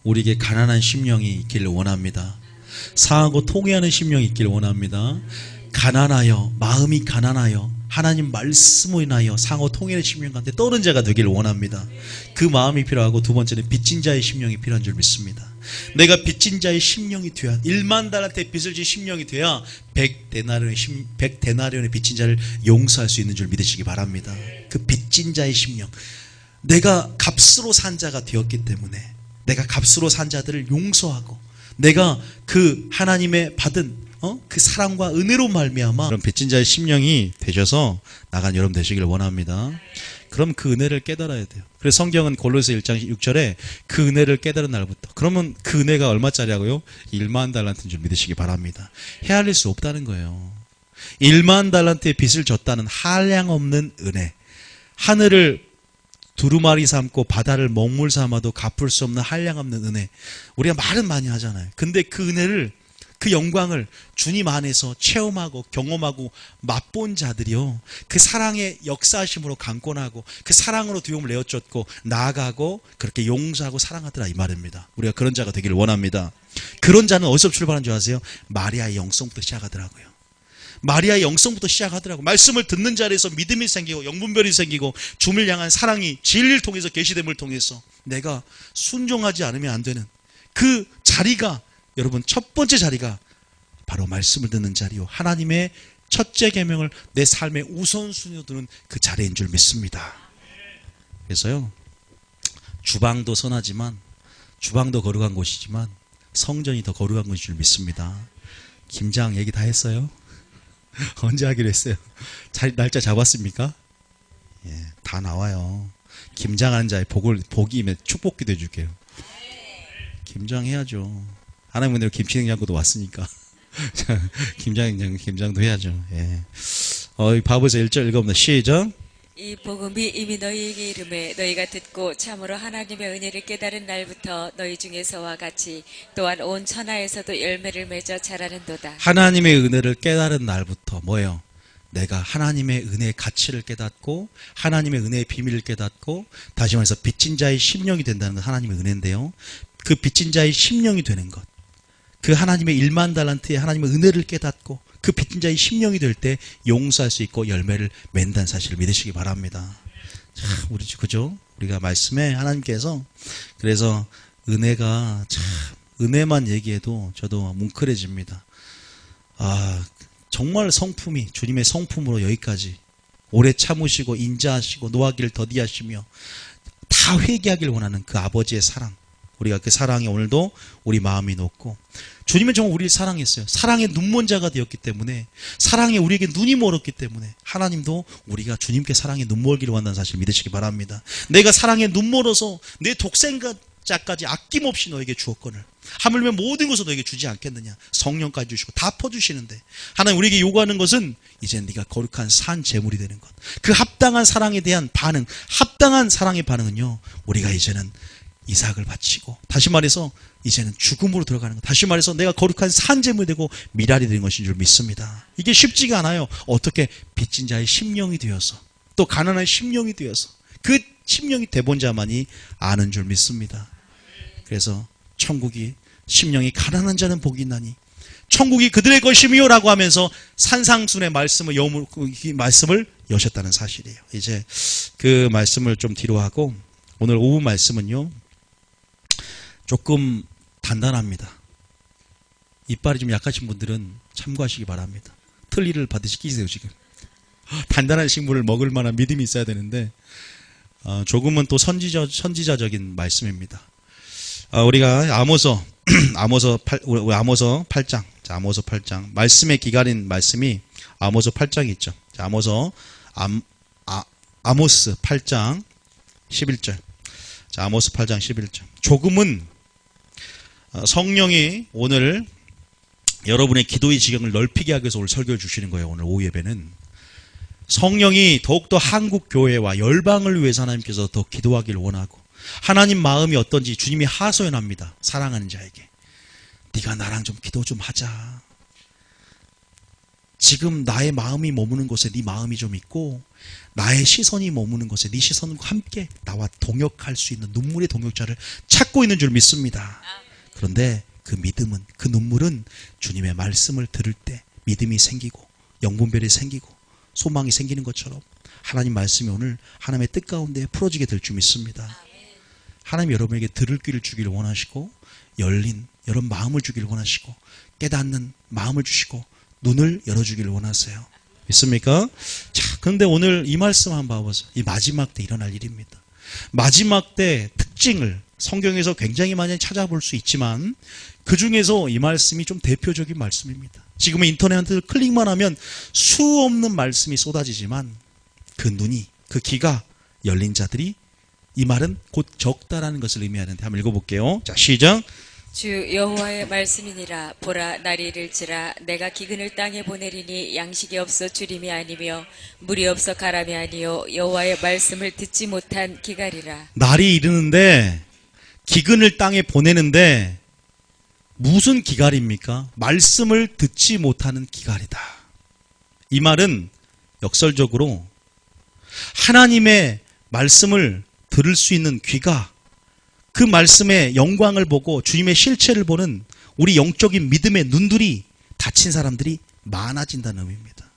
우리에게 가난한 심령이 있기를 원합니다. 상하고 통회하는 심령이 있기를 원합니다. 가난하여, 마음이 가난하여 하나님 말씀으로 인하여 상호 통일의 심령 가운데 떠오른 자가 되기를 원합니다. 그 마음이 필요하고, 두 번째는 빚진 자의 심령이 필요한 줄 믿습니다. 내가 빚진 자의 심령이 돼야, 1만 달란트의 빚을 진 심령이 돼야 100데나리온의 빚진 자를 용서할 수 있는 줄 믿으시기 바랍니다. 그 빚진 자의 심령, 내가 값으로 산 자가 되었기 때문에 내가 값으로 산 자들을 용서하고, 내가 그 하나님의 받은 그 사랑과 은혜로 말미암아 그런 빚진 자의 심령이 되셔서 나간 여러분 되시길 원합니다. 그럼 그 은혜를 깨달아야 돼요. 그래서 성경은 골로새 1장 6절에 그 은혜를 깨달은 날부터, 그러면 그 은혜가 얼마짜리라고요? 1만 달란트인 줄 믿으시기 바랍니다. 헤아릴 수 없다는 거예요. 1만 달란트의 빚을 졌다는 한량 없는 은혜, 하늘을 두루마리 삼고 바다를 먹물 삼아도 갚을 수 없는 한량 없는 은혜. 우리가 말은 많이 하잖아요. 근데 그 은혜를, 그 영광을 주님 안에서 체험하고 경험하고 맛본 자들이요, 그 사랑의 역사하심으로 강권하고 그 사랑으로 두려움을 내어쫓고 나아가고 그렇게 용서하고 사랑하더라, 이 말입니다. 우리가 그런 자가 되기를 원합니다. 그런 자는 어디서 출발한 줄 아세요? 마리아의 영성부터 시작하더라고요. 마리아의 영성부터 시작하더라고요. 말씀을 듣는 자리에서 믿음이 생기고 영분별이 생기고 주님을 향한 사랑이 진리를 통해서, 계시됨을 통해서 내가 순종하지 않으면 안 되는 그 자리가, 여러분, 첫 번째 자리가 바로 말씀을 듣는 자리요, 하나님의 첫째 계명을 내 삶의 우선순위로 두는 그 자리인 줄 믿습니다. 그래서요, 주방도 선하지만, 주방도 거룩한 곳이지만 성전이 더 거룩한 곳인 줄 믿습니다. 김장 얘기 다 했어요? 언제 하기로 했어요? 날짜 잡았습니까? 예, 다 나와요. 김장하는 자의 복이 축복기도 해줄게요. 김장해야죠. 하나님 은혜로 김치냉장고도 왔으니까 김장도 해야죠. 예. 바보에서 1절 읽어봅니다. 시작. 이 복음이 이미 너희에게 이름에 너희가 듣고 참으로 하나님의 은혜를 깨달은 날부터 너희 중에서와 같이 또한 온 천하에서도 열매를 맺어 자라는도다. 하나님의 은혜를 깨달은 날부터 뭐예요? 내가 하나님의 은혜의 가치를 깨닫고 하나님의 은혜의 비밀을 깨닫고, 다시 말해서 빚진 자의 심령이 된다는 건 하나님의 은혜인데요, 그 빚진 자의 심령이 되는 것, 그 하나님의 1만 달란트의 하나님의 은혜를 깨닫고 그 빚진 자의 심령이 될 때 용서할 수 있고 열매를 맺는다는 사실을 믿으시기 바랍니다. 참, 그죠? 우리가 말씀에 하나님께서, 그래서 은혜가 참, 은혜만 얘기해도 저도 뭉클해집니다. 정말 성품이 주님의 성품으로 여기까지 오래 참으시고 인자하시고 노하기를 더디하시며 다 회개하길 원하는 그 아버지의 사랑, 우리가 그 사랑에 오늘도 우리 마음이 높고, 주님은 정말 우리를 사랑했어요. 사랑의 눈먼 자가 되었기 때문에, 사랑에 우리에게 눈이 멀었기 때문에 하나님도 우리가 주님께 사랑에 눈멀기를 원한다는 사실 믿으시기 바랍니다. 내가 사랑에 눈멀어서 내 독생자까지 아낌없이 너에게 주었거늘 하물며 모든 것을 너에게 주지 않겠느냐. 성령까지 주시고 다 퍼주시는데, 하나님 우리에게 요구하는 것은 이제 네가 거룩한 산 제물이 되는 것. 그 합당한 사랑에 대한 반응, 합당한 사랑의 반응은요, 우리가 이제는 이삭을 바치고, 다시 말해서 이제는 죽음으로 들어가는 것, 다시 말해서 내가 거룩한 산재물이 되고 미랄이 되는 것인 줄 믿습니다. 이게 쉽지가 않아요. 어떻게 빚진 자의 심령이 되어서, 또 가난한 심령이 되어서, 그 심령이 돼본 자만이 아는 줄 믿습니다. 그래서 천국이, 심령이 가난한 자는 복이 있나니 천국이 그들의 것이며 라고 하면서 산상순의 말씀을 말씀을 여셨다는 사실이에요. 이제 그 말씀을 좀 뒤로 하고, 오늘 오후 말씀은요 조금 단단합니다. 이빨이 좀 약하신 분들은 참고하시기 바랍니다. 틀니를 받으시 끼세요. 지금 단단한 식물을 먹을 만한 믿음이 있어야 되는데 조금은 또 선지자적인 말씀입니다. 우리가 아모서 8장, 자, 아모서 8장 말씀의 기간인 말씀이 아모서 8장이 있죠. 자, 아모스 8장 11절. 자, 아모스 8장 11절. 조금은 성령이 오늘 여러분의 기도의 지경을 넓히게 하기 위해서 오늘 설교를 주시는 거예요. 오늘 오후 예배는 성령이 더욱더 한국 교회와 열방을 위해서 하나님께서 더 기도하기를 원하고, 하나님 마음이 어떤지 주님이 하소연합니다. 사랑하는 자에게 네가 나랑 좀 기도 좀 하자. 지금 나의 마음이 머무는 곳에 네 마음이 좀 있고 나의 시선이 머무는 곳에 네 시선과 함께 나와 동역할 수 있는 눈물의 동역자를 찾고 있는 줄 믿습니다. 그런데 그 믿음은, 그 눈물은 주님의 말씀을 들을 때 믿음이 생기고 영분별이 생기고 소망이 생기는 것처럼 하나님 말씀이 오늘 하나님의 뜻 가운데 풀어지게 될 줄 믿습니다. 하나님 여러분에게 들을 귀를 주기를 원하시고 열린 여러분 마음을 주기를 원하시고 깨닫는 마음을 주시고 눈을 열어주기를 원하세요. 믿습니까? 자, 그런데 오늘 이 말씀 한번 봐보세요. 이 마지막 때 일어날 일입니다. 마지막 때 특징을 성경에서 굉장히 많이 찾아볼 수 있지만 그 중에서 이 말씀이 좀 대표적인 말씀입니다. 지금은 인터넷을 클릭만 하면 수없는 말씀이 쏟아지지만 그 눈이, 그 귀가 열린 자들이 이 말은 곧 적다라는 것을 의미하는데 한번 읽어볼게요. 자, 시작. 주 여호와의 말씀이니라. 보라, 날이 이를지라. 내가 기근을 땅에 보내리니 양식이 없어 주림이 아니며 물이 없어 가람이 아니요 여호와의 말씀을 듣지 못한 기갈이라. 날이 이르는데 기근을 땅에 보내는데 무슨 기갈입니까? 말씀을 듣지 못하는 기갈이다. 이 말은 역설적으로 하나님의 말씀을 들을 수 있는 귀가 그 말씀의 영광을 보고 주님의 실체를 보는 우리 영적인 믿음의 눈들이 닫힌 사람들이 많아진다는 의미입니다.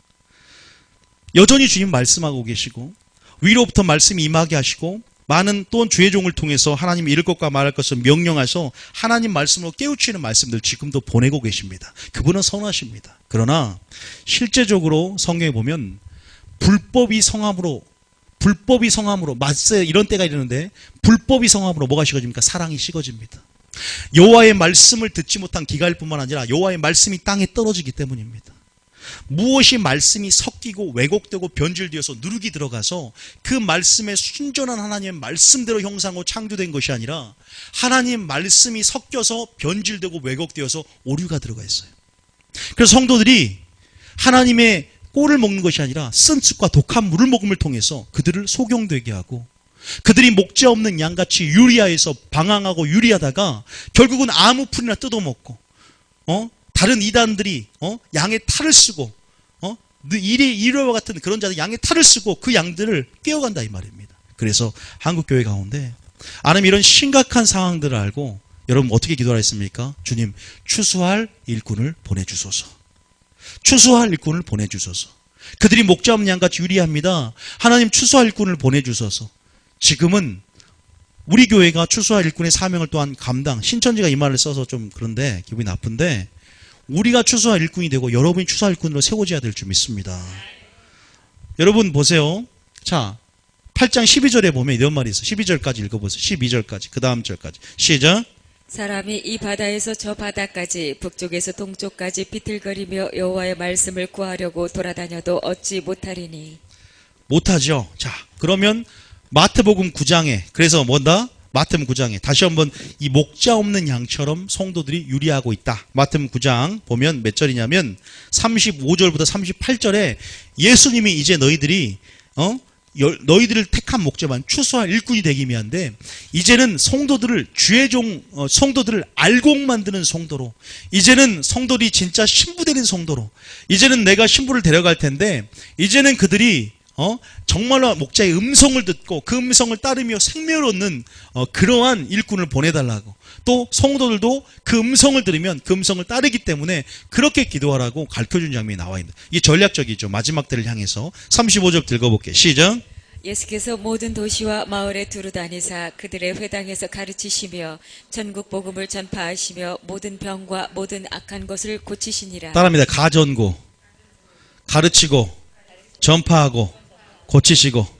여전히 주님 말씀하고 계시고 위로부터 말씀이 임하게 하시고 많은 또한 주의 종을 통해서 하나님이 이룰 것과 말할 것을 명령하셔 하나님 말씀으로 깨우치는 말씀들 지금도 보내고 계십니다. 그분은 선하십니다. 그러나 실제적으로 성경에 보면 불법이 성함으로 맞서 이런 때가 이르는데 불법이 성함으로 뭐가 식어집니까? 사랑이 식어집니다. 여호와의 말씀을 듣지 못한 기갈뿐만 아니라 여호와의 말씀이 땅에 떨어지기 때문입니다. 무엇이 말씀이 섞이고 왜곡되고 변질되어서 누룩이 들어가서 그 말씀에 순전한 하나님의 말씀대로 형상으로 창조된 것이 아니라 하나님 말씀이 섞여서 변질되고 왜곡되어서 오류가 들어가 있어요. 그래서 성도들이 하나님의 꼴을 먹는 것이 아니라 쓴 습과 독한 물을 먹음을 통해서 그들을 소경되게 하고 그들이 목자 없는 양같이 유리하여서 방황하고 유리하다가 결국은 아무 풀이나 뜯어먹고 다른 이단들이 양의 탈을 쓰고 이래와 같은 그런 자들 양의 탈을 쓰고 그 양들을 깨어간다 이 말입니다. 그래서 한국교회 가운데 하나님 이런 심각한 상황들을 알고 여러분 어떻게 기도를 했습니까? 주님 추수할 일꾼을 보내주소서. 추수할 일꾼을 보내주소서. 그들이 목자 없는 양같이 유리합니다. 하나님 추수할 일꾼을 보내주소서. 지금은 우리 교회가 추수할 일꾼의 사명을 또한 감당, 신천지가 이 말을 써서 좀 그런데 기분이 나쁜데 우리가 추수할 일꾼이 되고 여러분이 추수할 일꾼으로 세워져야 될 줄 믿습니다. 여러분 보세요. 자, 8장 12절에 보면 이런 말이 있어요. 12절까지 읽어보세요. 12절까지 그 다음 절까지 시작. 사람이 이 바다에서 저 바다까지 북쪽에서 동쪽까지 비틀거리며 여호와의 말씀을 구하려고 돌아다녀도 얻지 못하리니. 못하죠. 자, 그러면 마태복음 9장에 그래서 뭔다? 마태복음 9장에 다시 한번 이 목자 없는 양처럼 성도들이 유리하고 있다. 마태복음 9장 보면 몇 절이냐면 35절부터 38절에 예수님이 이제 너희들이 너희들을 택한 목자만 추수할 일꾼이 되기 위한데 이제는 성도들을 주의 종 성도들을 알곡 만드는 성도로 이제는 성도들이 진짜 신부되는 성도로 이제는 내가 신부를 데려갈 텐데 이제는 그들이 정말로 목자의 음성을 듣고 그 음성을 따르며 생명을 얻는 그러한 일꾼을 보내달라고 또 성도들도 그 음성을 들으면 그 음성을 따르기 때문에 그렇게 기도하라고 가르쳐준 장면이 나와 있는 이게 전략적이죠. 마지막 때를 향해서 35절 읽어볼게요. 시작. 예수께서 모든 도시와 마을에 두루 다니사 그들의 회당에서 가르치시며 전국 복음을 전파하시며 모든 병과 모든 악한 것을 고치시니라. 따라합니다. 가전고 가르치고 전파하고 고치시고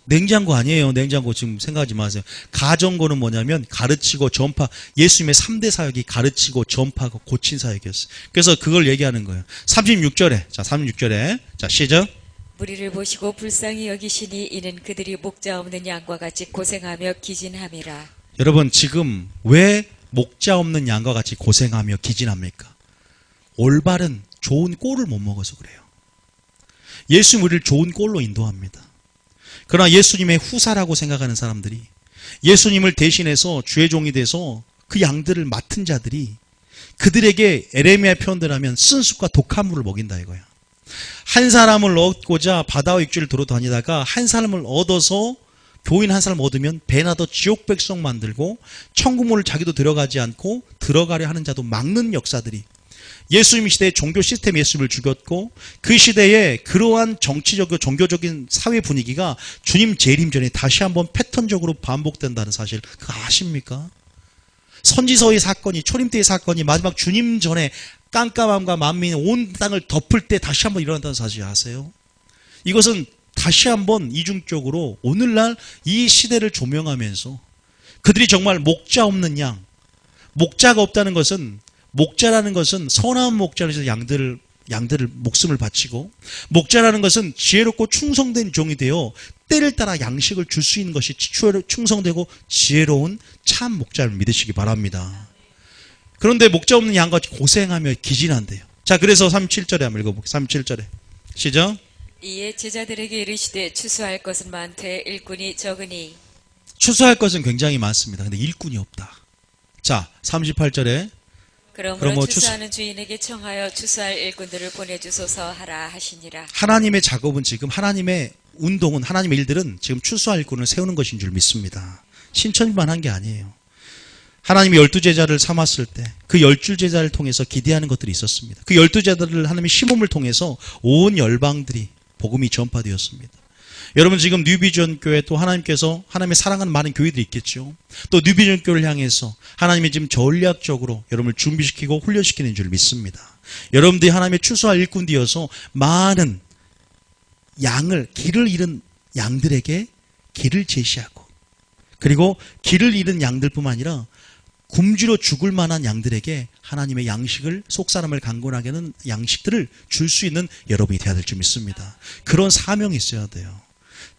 냉장고 아니에요. 냉장고 지금 생각하지 마세요. 가정고는 뭐냐면 가르치고 전파 예수님의 3대 사역이 가르치고 전파하고 고친 사역이었어요. 그래서 그걸 얘기하는 거예요. 36절에 자 36절에 자 시작. 무리를 보시고 불쌍히 여기시니 이는 그들이 목자 없는 양과 같이 고생하며 기진함이라. 여러분 지금 왜 목자 없는 양과 같이 고생하며 기진합니까? 올바른 좋은 꼴을 못 먹어서 그래요. 예수님 우리를 좋은 꼴로 인도합니다. 그러나 예수님의 후사라고 생각하는 사람들이 예수님을 대신해서 주의 종이 돼서 그 양들을 맡은 자들이 그들에게 에레미야 표현대로 하면 쓴 숲과 독한 물을 먹인다 이거야. 한 사람을 얻고자 바다와 육지를 도로 다니다가 한 사람을 얻어서 교인 한 사람 얻으면 배나 더 지옥 백성 만들고 천국문을 자기도 들어가지 않고 들어가려 하는 자도 막는 역사들이 예수님 시대의 종교 시스템 예수님을 죽였고 그 시대에 그러한 정치적 종교적인 사회 분위기가 주님 재림 전에 다시 한번 패턴적으로 반복된다는 사실 그거 아십니까? 선지서의 사건이 초림 때의 사건이 마지막 주님 전에 깜깜함과 만민이 온 땅을 덮을 때 다시 한번 일어난다는 사실 아세요? 이것은 다시 한번 이중적으로 오늘날 이 시대를 조명하면서 그들이 정말 목자 없는 양, 목자가 없다는 것은 목자라는 것은 선한 목자에서 양들을 목숨을 바치고 목자라는 것은 지혜롭고 충성된 종이 되어 때를 따라 양식을 줄 수 있는 것이 충성되고 지혜로운 참 목자를 믿으시기 바랍니다. 그런데 목자 없는 양과 고생하며 기진한대요. 자, 그래서 37절에 한번 읽어볼게요. 37절에 시작. 이에 제자들에게 이르시되 추수할 것은 많되 일꾼이 적으니. 추수할 것은 굉장히 많습니다. 근데 일꾼이 없다. 자, 38절에 그러므로 추수하는 주인에게 청하여 추수할 일꾼들을 보내주소서 하라 하시니라. 하나님의 작업은 지금 하나님의 운동은 하나님의 일들은 지금 추수할 일꾼을 세우는 것인 줄 믿습니다. 신천지만 한 게 아니에요. 하나님이 12제자를 삼았을 때 그 12제자를 통해서 기대하는 것들이 있었습니다. 그 12제자들을 하나님의 시험을 통해서 온 열방들이 복음이 전파되었습니다. 여러분 지금 뉴비전 교회 또 하나님께서 하나님의 사랑하는 많은 교회들이 있겠죠. 또 뉴비전 교회를 향해서 하나님이 지금 전략적으로 여러분을 준비시키고 훈련시키는 줄 믿습니다. 여러분들이 하나님의 추수할 일꾼 되어서 많은 길을 잃은 양들에게 길을 제시하고 그리고 길을 잃은 양들뿐만 아니라 굶주려 죽을 만한 양들에게 하나님의 양식을 속사람을 강건하게 하는 양식들을 줄 수 있는 여러분이 되어야 될 줄 믿습니다. 그런 사명이 있어야 돼요.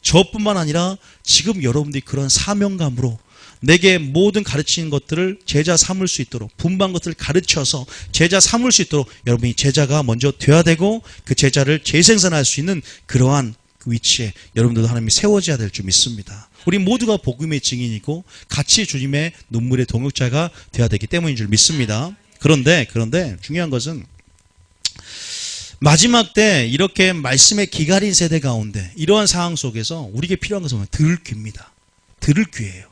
저뿐만 아니라 지금 여러분들이 그런 사명감으로 내게 모든 가르치는 것들을 제자 삼을 수 있도록 분반 것들을 가르쳐서 제자 삼을 수 있도록 여러분이 제자가 먼저 되어야 되고 그 제자를 재생산할 수 있는 그러한 그 위치에 여러분들도 하나님이 세워져야 될 줄 믿습니다. 우리 모두가 복음의 증인이고 같이 주님의 눈물의 동역자가 되어야 되기 때문인 줄 믿습니다. 그런데 중요한 것은 마지막 때 이렇게 말씀에 기갈인 세대 가운데 이러한 상황 속에서 우리에게 필요한 것은 들을 귀입니다. 들을 귀예요.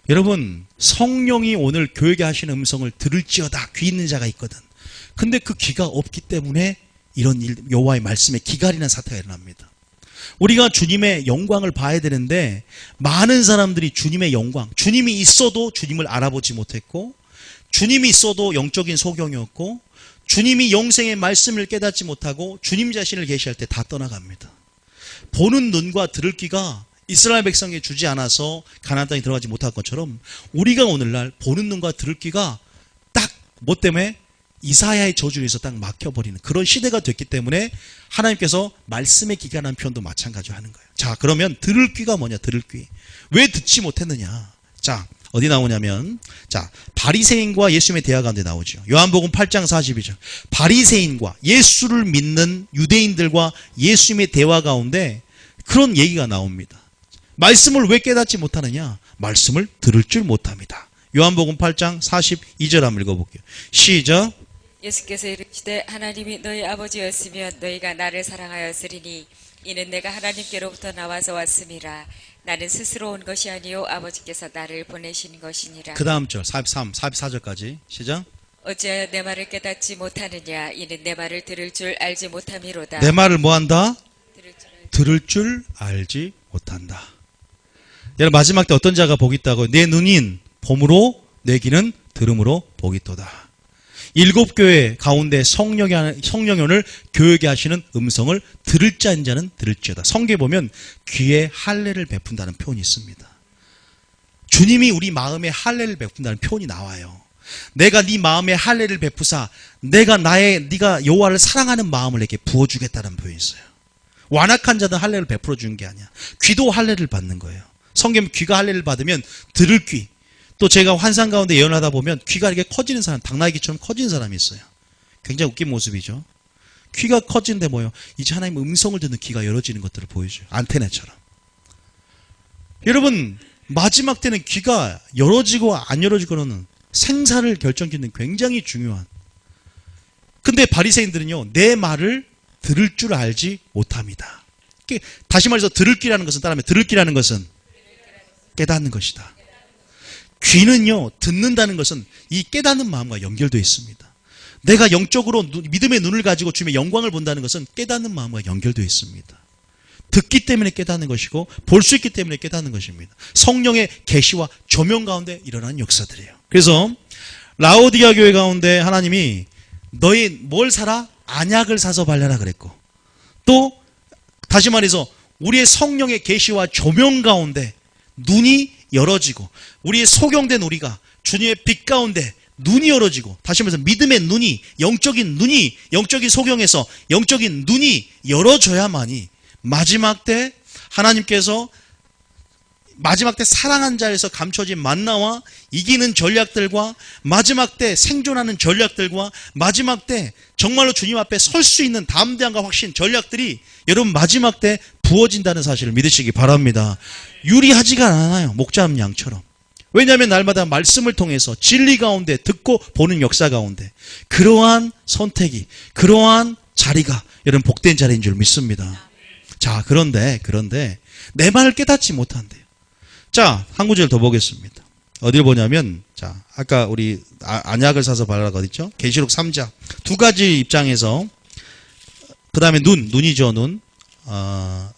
여러분 성령이 오늘 교회에 하시는 음성을 들을지어다 귀 있는 자가 있거든. 근데 그 귀가 없기 때문에 이런 여호와의 말씀에 기갈이라는 사태가 일어납니다. 우리가 주님의 영광을 봐야 되는데 많은 사람들이 주님의 영광, 주님이 있어도 주님을 알아보지 못했고 주님이 있어도 영적인 소경이었고 주님이 영생의 말씀을 깨닫지 못하고 주님 자신을 계시할 때 다 떠나갑니다. 보는 눈과 들을 귀가 이스라엘 백성에게 주지 않아서 가나안 땅에 들어가지 못한 것처럼 우리가 오늘날 보는 눈과 들을 귀가 딱 뭐 때문에 이사야의 저주에서 딱 막혀버리는 그런 시대가 됐기 때문에 하나님께서 말씀의 기간한 표현도 마찬가지로 하는 거예요. 자, 그러면 들을 귀가 뭐냐? 들을 귀. 왜 듣지 못했느냐? 자, 어디 나오냐면 자, 바리새인과 예수님의 대화 가운데 나오죠. 요한복음 8장 42절. 바리새인과 예수를 믿는 유대인들과 예수님의 대화 가운데 그런 얘기가 나옵니다. 말씀을 왜 깨닫지 못하느냐? 말씀을 들을 줄 못합니다. 요한복음 8장 42절 한번 읽어볼게요. 시작. 예수께서 이르시되 하나님이 너희 아버지였으면 너희가 나를 사랑하였으리니 이는 내가 하나님께로부터 나와서 왔음이라. 나는 스스로 온 것이 아니요 아버지께서 나를 보내신 것이니라. 그 다음 절 43, 44절까지 시작. 어찌하여 내 말을 깨닫지 못하느냐? 이는 내 말을 들을 줄 알지 못함이로다. 내 말을 뭐한다? 들을 줄 들을 줄 알지 못한다. 여러분 마지막 때 어떤 자가 복이 있다고? 내 눈인 봄으로 내 귀는 들음으로 복이 있도다. 7교회 가운데 성령연을 교회게 하시는 음성을 들을 자인 자는 들을지어다. 성경에 보면 귀에 할례를 베푼다는 표현이 있습니다. 주님이 우리 마음에 할례를 베푼다는 표현이 나와요. 내가 네 마음에 할례를 베푸사 네가 여호와를 사랑하는 마음을 내게 부어주겠다는 표현이 있어요. 완악한 자는 할례를 베풀어 주는 게 아니야. 귀도 할례를 받는 거예요. 성경 귀가 할례를 받으면 들을 귀. 또 제가 환상 가운데 예언하다 보면 귀가 이렇게 커지는 사람, 당나귀처럼 커지는 사람이 있어요. 굉장히 웃긴 모습이죠. 귀가 커지는데 뭐예요? 이제 하나님의 음성을 듣는 귀가 열어지는 것들을 보여줘요. 안테나처럼. 여러분 마지막 때는 귀가 열어지고 안 열어지고는 생사를 결정짓는 굉장히 중요한. 근데 바리새인들은요 내 말을 들을 줄 알지 못합니다. 다시 말해서 들을기라는 것은 따라하면 들을기라는 것은 깨닫는 것이다. 귀는요, 듣는다는 것은 이 깨닫는 마음과 연결되어 있습니다. 내가 영적으로 믿음의 눈을 가지고 주님의 영광을 본다는 것은 깨닫는 마음과 연결되어 있습니다. 듣기 때문에 깨닫는 것이고 볼 수 있기 때문에 깨닫는 것입니다. 성령의 계시와 조명 가운데 일어나는 역사들이에요. 그래서 라오디가 교회 가운데 하나님이 너희 뭘 사라? 안약을 사서 발라라 그랬고, 또 다시 말해서 우리의 성령의 계시와 조명 가운데 눈이 열어지고 우리의 소경된 우리가 주님의 빛 가운데 눈이 열어지고, 다시 말해서 믿음의 눈이, 영적인 소경에서 영적인 눈이 열어져야만이 마지막 때 하나님께서 마지막 때 사랑한 자에서 감춰진 만나와 이기는 전략들과 마지막 때 생존하는 전략들과 마지막 때 정말로 주님 앞에 설 수 있는 담대함과 확신 전략들이 여러분 마지막 때 부어진다는 사실을 믿으시기 바랍니다. 유리하지가 않아요. 목 잡은 양처럼. 왜냐하면 날마다 말씀을 통해서 진리 가운데 듣고 보는 역사 가운데 그러한 선택이, 그러한 자리가 여러분 복된 자리인 줄 믿습니다. 자, 그런데 내 말을 깨닫지 못한대요. 자, 한 구절 더 보겠습니다. 어딜 보냐면, 자, 아까 우리 안약을 사서 바르라고 어딨죠? 계시록 3장. 두 가지 입장에서, 그 다음에 눈이죠, 눈.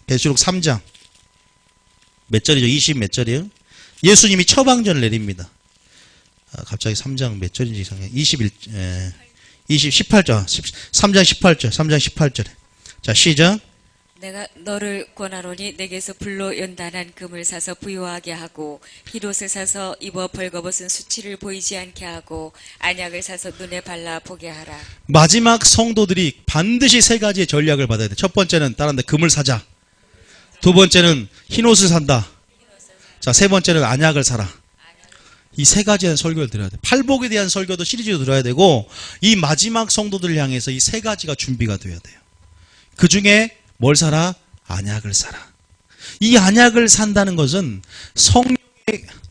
계시록 3장. 몇 절이죠? 20 몇 절이에요? 예수님이 처방전을 내립니다. 갑자기 3장 몇 절인지 이상해. 18절. 3장 18절에. 자, 시작. 내가 너를 권하노니 내게서 불로 연단한 금을 사서 부유하게 하고 흰옷을 사서 입어 벌거벗은 수치를 보이지 않게 하고 안약을 사서 눈에 발라 보게 하라. 마지막 성도들이 반드시 세 가지의 전략을 받아야 돼. 첫 번째는 다른데 금을 사자. 두 번째는 흰옷을 산다. 자, 세 번째는 안약을 사라. 이 세 가지의 설교를 들어야 돼. 팔복에 대한 설교도 시리즈로 들어야 되고, 이 마지막 성도들을 향해서 이 세 가지가 준비가 돼야 돼요. 그 중에 뭘 사라? 안약을 사라. 이 안약을 산다는 것은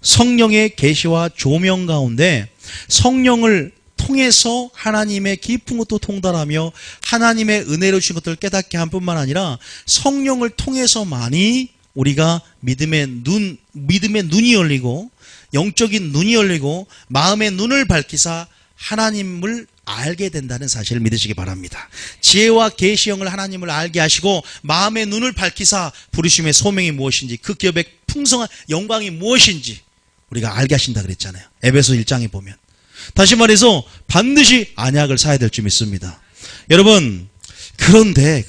성령의 계시와 조명 가운데 성령을 통해서 하나님의 깊은 것도 통달하며 하나님의 은혜로 주신 것들을 깨닫게 한 뿐만 아니라 성령을 통해서만이 우리가 믿음의 눈이 열리고 영적인 눈이 열리고 마음의 눈을 밝히사 하나님을 알게 된다는 사실을 믿으시기 바랍니다. 지혜와 계시형을 하나님을 알게 하시고 마음의 눈을 밝히사 부르심의 소명이 무엇인지, 그 기업의 풍성한 영광이 무엇인지 우리가 알게 하신다 그랬잖아요. 에베소 1장에 보면. 다시 말해서 반드시 안약을 사야 될 줄 믿습니다. 여러분, 그런데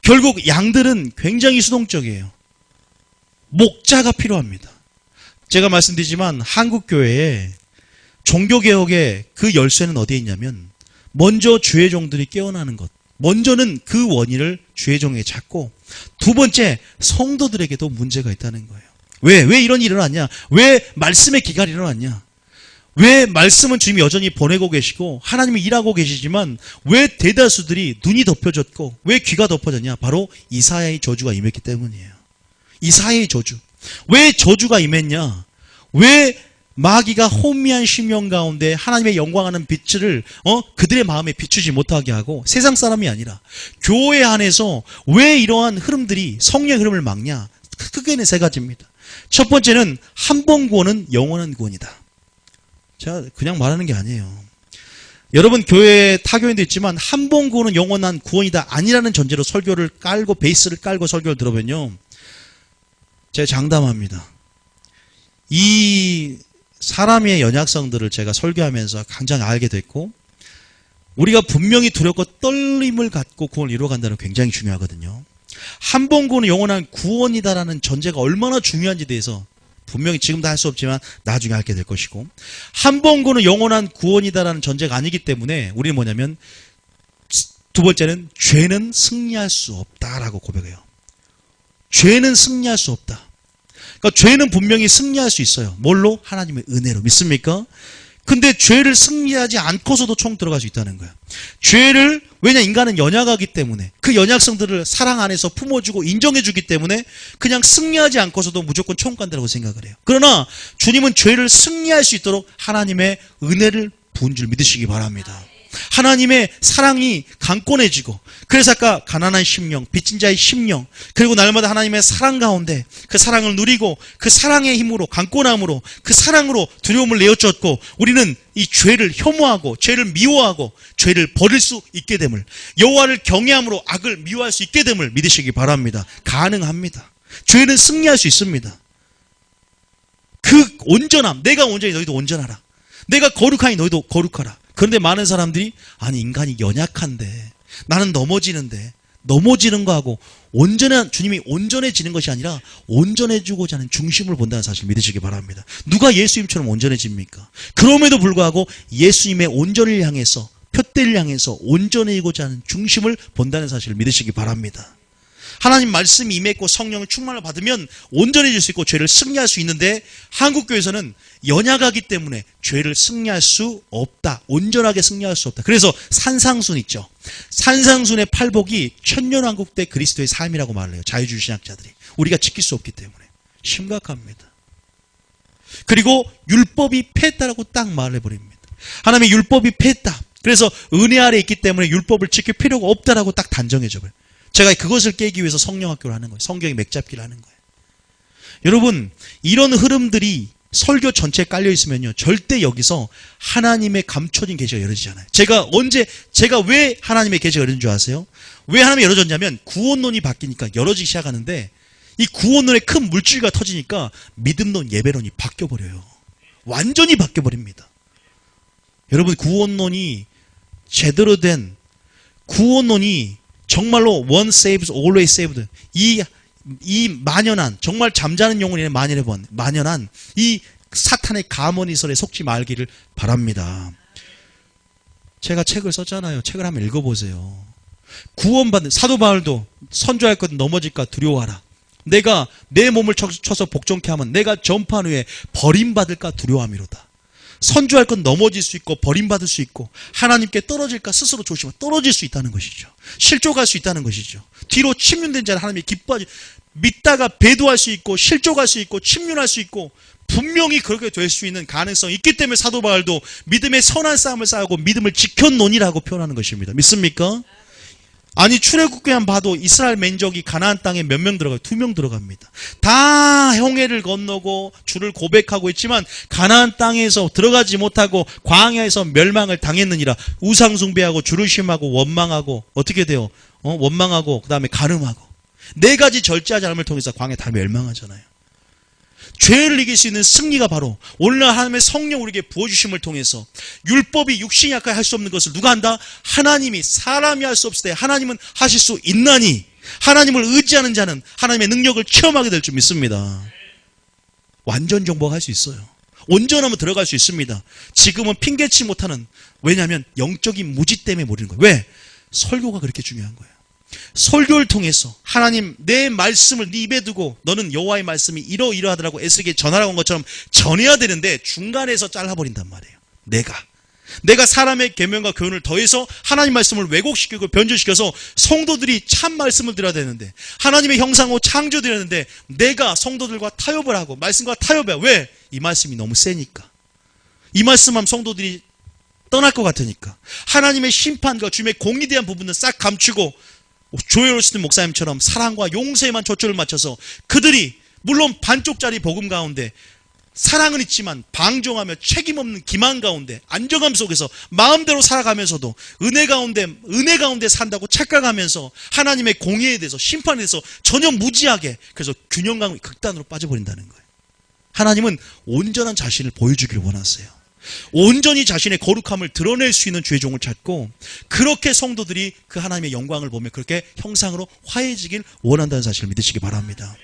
결국 양들은 굉장히 수동적이에요. 목자가 필요합니다. 제가 말씀드리지만 한국교회에 종교개혁의 그 열쇠는 어디에 있냐면 먼저 주의 종들이 깨어나는 것. 먼저는 그 원인을 주의 종에게 찾고, 두 번째 성도들에게도 문제가 있다는 거예요. 왜 이런 일이 일어났냐? 왜 말씀의 기갈이 일어났냐? 왜 말씀은 주님이 여전히 보내고 계시고 하나님이 일하고 계시지만 왜 대다수들이 눈이 덮여졌고 왜 귀가 덮어졌냐? 바로 이사야의 저주가 임했기 때문이에요. 이사야의 저주. 왜 저주가 임했냐? 왜 마귀가 혼미한 심령 가운데 하나님의 영광하는 빛을 그들의 마음에 비추지 못하게 하고, 세상 사람이 아니라 교회 안에서 왜 이러한 흐름들이 성령의 흐름을 막냐? 크게는 세 가지입니다. 첫 번째는 한 번 구원은 영원한 구원이다. 제가 그냥 말하는 게 아니에요. 여러분 교회에 타교인도 있지만 한 번 구원은 영원한 구원이다 아니라는 전제로 설교를 깔고 베이스를 깔고 설교를 들어보면요, 제가 장담합니다. 이 사람의 연약성들을 제가 설교하면서 굉장히 알게 됐고, 우리가 분명히 두렵고 떨림을 갖고 구원을 이루어간다는 게 굉장히 중요하거든요. 한 번 구원은 영원한 구원이다라는 전제가 얼마나 중요한지에 대해서 분명히 지금도 할 수 없지만 나중에 알게 될 것이고, 한 번 구원은 영원한 구원이다라는 전제가 아니기 때문에 우리는 뭐냐면, 두 번째는 죄는 승리할 수 없다라고 고백해요. 죄는 승리할 수 없다. 그러니까 죄는 분명히 승리할 수 있어요. 뭘로? 하나님의 은혜로. 믿습니까? 근데 죄를 승리하지 않고서도 총 들어갈 수 있다는 거예요. 죄를, 왜냐, 인간은 연약하기 때문에 그 연약성들을 사랑 안에서 품어주고 인정해주기 때문에 그냥 승리하지 않고서도 무조건 총 간다고 생각을 해요. 그러나 주님은 죄를 승리할 수 있도록 하나님의 은혜를 부은 줄 믿으시기 바랍니다. 하나님의 사랑이 강권해지고, 그래서 아까 가난한 심령, 빚진 자의 심령, 그리고 날마다 하나님의 사랑 가운데 그 사랑을 누리고 그 사랑의 힘으로, 강권함으로, 그 사랑으로 두려움을 내어쫓고 우리는 이 죄를 혐오하고 죄를 미워하고 죄를 버릴 수 있게 됨을, 여호와를 경외함으로 악을 미워할 수 있게 됨을 믿으시기 바랍니다. 가능합니다. 죄는 승리할 수 있습니다. 그 온전함, 내가 온전히 너희도 온전하라, 내가 거룩하니 너희도 거룩하라. 그런데 많은 사람들이 아니 인간이 연약한데, 나는 넘어지는데, 넘어지는 거하고 온전한 주님이 온전해지는 것이 아니라 온전해지고자 하는 중심을 본다는 사실 믿으시기 바랍니다. 누가 예수님처럼 온전해집니까? 그럼에도 불구하고 예수님의 온전을 향해서, 표대를 향해서 온전해지고자 하는 중심을 본다는 사실을 믿으시기 바랍니다. 하나님 말씀이 임했고 성령의 충만을 받으면 온전해질 수 있고 죄를 승리할 수 있는데, 한국교회에서는 연약하기 때문에 죄를 승리할 수 없다, 온전하게 승리할 수 없다. 그래서 산상순 있죠. 산상순의 팔복이 천년왕국 때 그리스도의 삶이라고 말을 해요. 자유주의 신학자들이. 우리가 지킬 수 없기 때문에. 심각합니다. 그리고 율법이 패했다라고 딱 말을 해버립니다. 하나님의 율법이 패했다, 그래서 은혜 아래 있기 때문에 율법을 지킬 필요가 없다라고 딱 단정해져버려요. 제가 그것을 깨기 위해서 성령학교를 하는 거예요. 성경의 맥잡기를 하는 거예요. 여러분, 이런 흐름들이 설교 전체에 깔려 있으면요, 절대 여기서 하나님의 감춰진 계시가 열어지잖아요. 제가 왜 하나님의 계시가 열어진 줄 아세요? 왜 하나님이 열어졌냐면 구원론이 바뀌니까 열어지기 시작하는데, 이 구원론의 큰 물줄기가 터지니까 믿음론, 예배론이 바뀌어버려요. 완전히 바뀌어버립니다. 여러분, 구원론이 제대로 된, 구원론이 정말로 one saves, always saved, 이 만연한, 정말 잠자는 영혼이 만연한 이 사탄의 가머니설에 속지 말기를 바랍니다. 제가 책을 썼잖아요. 책을 한번 읽어보세요. 구원받는 사도 바울도 선조할 것 넘어질까 두려워하라. 내가 내 몸을 쳐서 복종케 하면 내가 전파한 후에 버림받을까 두려워함이로다. 선조할 건 넘어질 수 있고 버림받을 수 있고, 하나님께 떨어질까 스스로 조심하고 떨어질 수 있다는 것이죠. 실족할 수 있다는 것이죠. 뒤로 침륜된 자는 하나님이 기뻐하지, 믿다가 배도할 수 있고 실족할 수 있고 침륜할 수 있고 분명히 그렇게 될 수 있는 가능성이 있기 때문에 사도 바울도 믿음의 선한 싸움을 싸우고 믿음을 지켰노니라고 표현하는 것입니다. 믿습니까? 아니, 출애굽기만 봐도 이스라엘 민족이 가나안 땅에 몇 명 들어가요? 2명 들어갑니다. 다 홍해를 건너고 주를 고백하고 있지만 가나안 땅에서 들어가지 못하고 광야에서 멸망을 당했느니라. 우상 숭배하고 주를 심하고 원망하고 어떻게 돼요? 원망하고 그다음에 간음하고 4가지 절제하지 않음을 통해서 광야에 다 멸망하잖아요. 죄를 이길 수 있는 승리가 바로 오늘날 하나님의 성령 우리에게 부어주심을 통해서, 율법이 육신이 약하여 할 수 없는 것을 누가 한다? 하나님이, 사람이 할 수 없을 때 하나님은 하실 수 있나니, 하나님을 의지하는 자는 하나님의 능력을 체험하게 될 줄 믿습니다. 완전 정복할 수 있어요. 온전하면 들어갈 수 있습니다. 지금은 핑계치 못하는, 왜냐하면 영적인 무지 때문에 모르는 거예요. 왜? 설교가 그렇게 중요한 거예요. 설교를 통해서 하나님 내 말씀을 네 입에 두고 너는 여호와의 말씀이 이러이러하더라고 에스겔에게 전하라고 한 것처럼 전해야 되는데 중간에서 잘라버린단 말이에요. 내가 사람의 계명과 교훈을 더해서 하나님 말씀을 왜곡시키고 변조시켜서 성도들이 참 말씀을 들어야 되는데, 하나님의 형상으로 창조되었는데 내가 성도들과 타협을 하고 말씀과 타협해. 왜? 이 말씀이 너무 세니까. 이 말씀하면 성도들이 떠날 것 같으니까. 하나님의 심판과 주님의 공에 대한 부분은 싹 감추고 조엘 오스틴 목사님처럼 사랑과 용서에만 초점을 맞춰서 그들이 물론 반쪽짜리 복음 가운데 사랑은 있지만 방종하며 책임없는 기만 가운데 안정감 속에서 마음대로 살아가면서도 은혜 가운데 산다고 착각하면서 하나님의 공의에 대해서 심판에 대해서 전혀 무지하게, 그래서 균형감이 극단으로 빠져버린다는 거예요. 하나님은 온전한 자신을 보여주기를 원하세요. 온전히 자신의 거룩함을 드러낼 수 있는 죄종을 찾고, 그렇게 성도들이 그 하나님의 영광을 보며 그렇게 형상으로 화해지길 원한다는 사실을 믿으시기 바랍니다.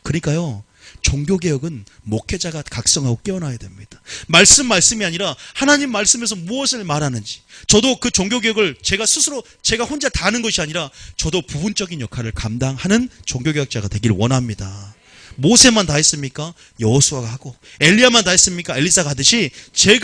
그러니까요, 종교개혁은 목회자가 각성하고 깨어나야 됩니다. 말씀이 아니라 하나님 말씀에서 무엇을 말하는지, 저도 그 종교개혁을 제가 혼자 다 하는 것이 아니라 저도 부분적인 역할을 감당하는 종교개혁자가 되기를 원합니다. 모세만 다 했습니까? 여호수아가 하고, 엘리야만 다 했습니까? 엘리사가 하듯이 저희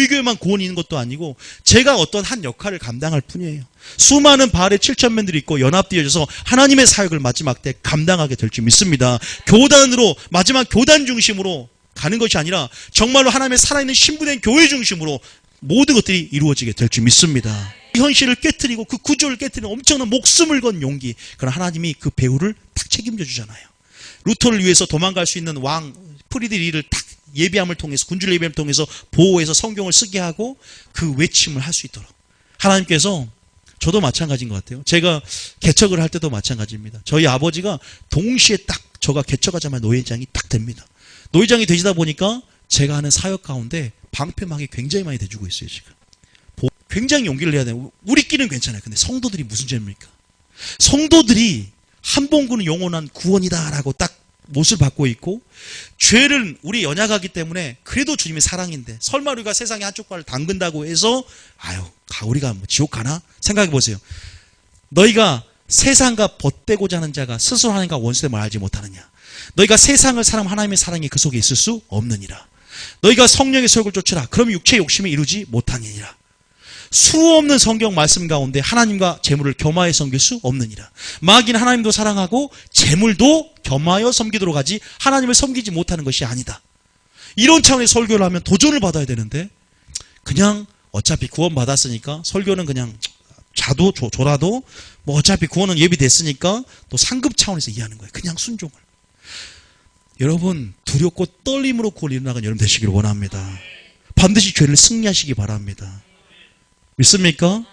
교회만 구원이 있는 것도 아니고 제가 어떤 한 역할을 감당할 뿐이에요. 수많은 바알의 7,000명들이 있고 연합되어져서 하나님의 사역을 마지막 때 감당하게 될 줄 믿습니다. 교단으로, 마지막 교단 중심으로 가는 것이 아니라 정말로 하나님의 살아있는 신부된 교회 중심으로 모든 것들이 이루어지게 될 줄 믿습니다. 현실을 깨트리고 그 구조를 깨트리는 엄청난 목숨을 건 용기. 그러나 하나님이 그 배후를 딱 책임져 주잖아요. 루터를 위해서 도망갈 수 있는 왕 프리드리히를 딱 예비함을 통해서, 군주를 예비함을 통해서 보호해서 성경을 쓰게 하고 그 외침을 할 수 있도록 하나님께서, 저도 마찬가지인 것 같아요. 제가 개척을 할 때도 마찬가지입니다. 저희 아버지가 동시에 딱 저가 개척하자마자 노회장이 딱 됩니다. 노회장이 되시다 보니까 제가 하는 사역 가운데 방패막이 굉장히 많이 돼주고 있어요. 지금 굉장히 용기를 내야 돼요. 우리끼리는 괜찮아요. 근데 성도들이 무슨 죄입니까? 성도들이 한봉구는 영원한 구원이다라고 딱 못을 받고 있고, 죄를 우리 연약하기 때문에 그래도 주님의 사랑인데 설마 우리가 세상의 한쪽 발을 담근다고 해서 우리가 뭐 지옥 가나? 생각해 보세요. 너희가 세상과 벗대고자 하는 자가 스스로 하나님과 원수됨을 알지 못하느냐? 너희가 세상을 사랑하면 하나님의 사랑이 그 속에 있을 수 없느니라. 너희가 성령의 소욕을 쫓으라. 그럼 육체의 욕심을 이루지 못하느니라. 수없는 성경 말씀 가운데 하나님과 재물을 겸하여 섬길 수 없느니라. 마귀는 하나님도 사랑하고 재물도 겸하여 섬기도록 하지 하나님을 섬기지 못하는 것이 아니다. 이런 차원의 설교를 하면 도전을 받아야 되는데, 그냥 어차피 구원 받았으니까 설교는 그냥 줘라도 뭐 어차피 구원은 예비됐으니까 또 상급 차원에서 이해하는 거예요. 그냥 순종을. 여러분, 두렵고 떨림으로 구원 일어나간 여러분 되시기를 원합니다. 반드시 죄를 승리하시기 바랍니다. 믿습니까?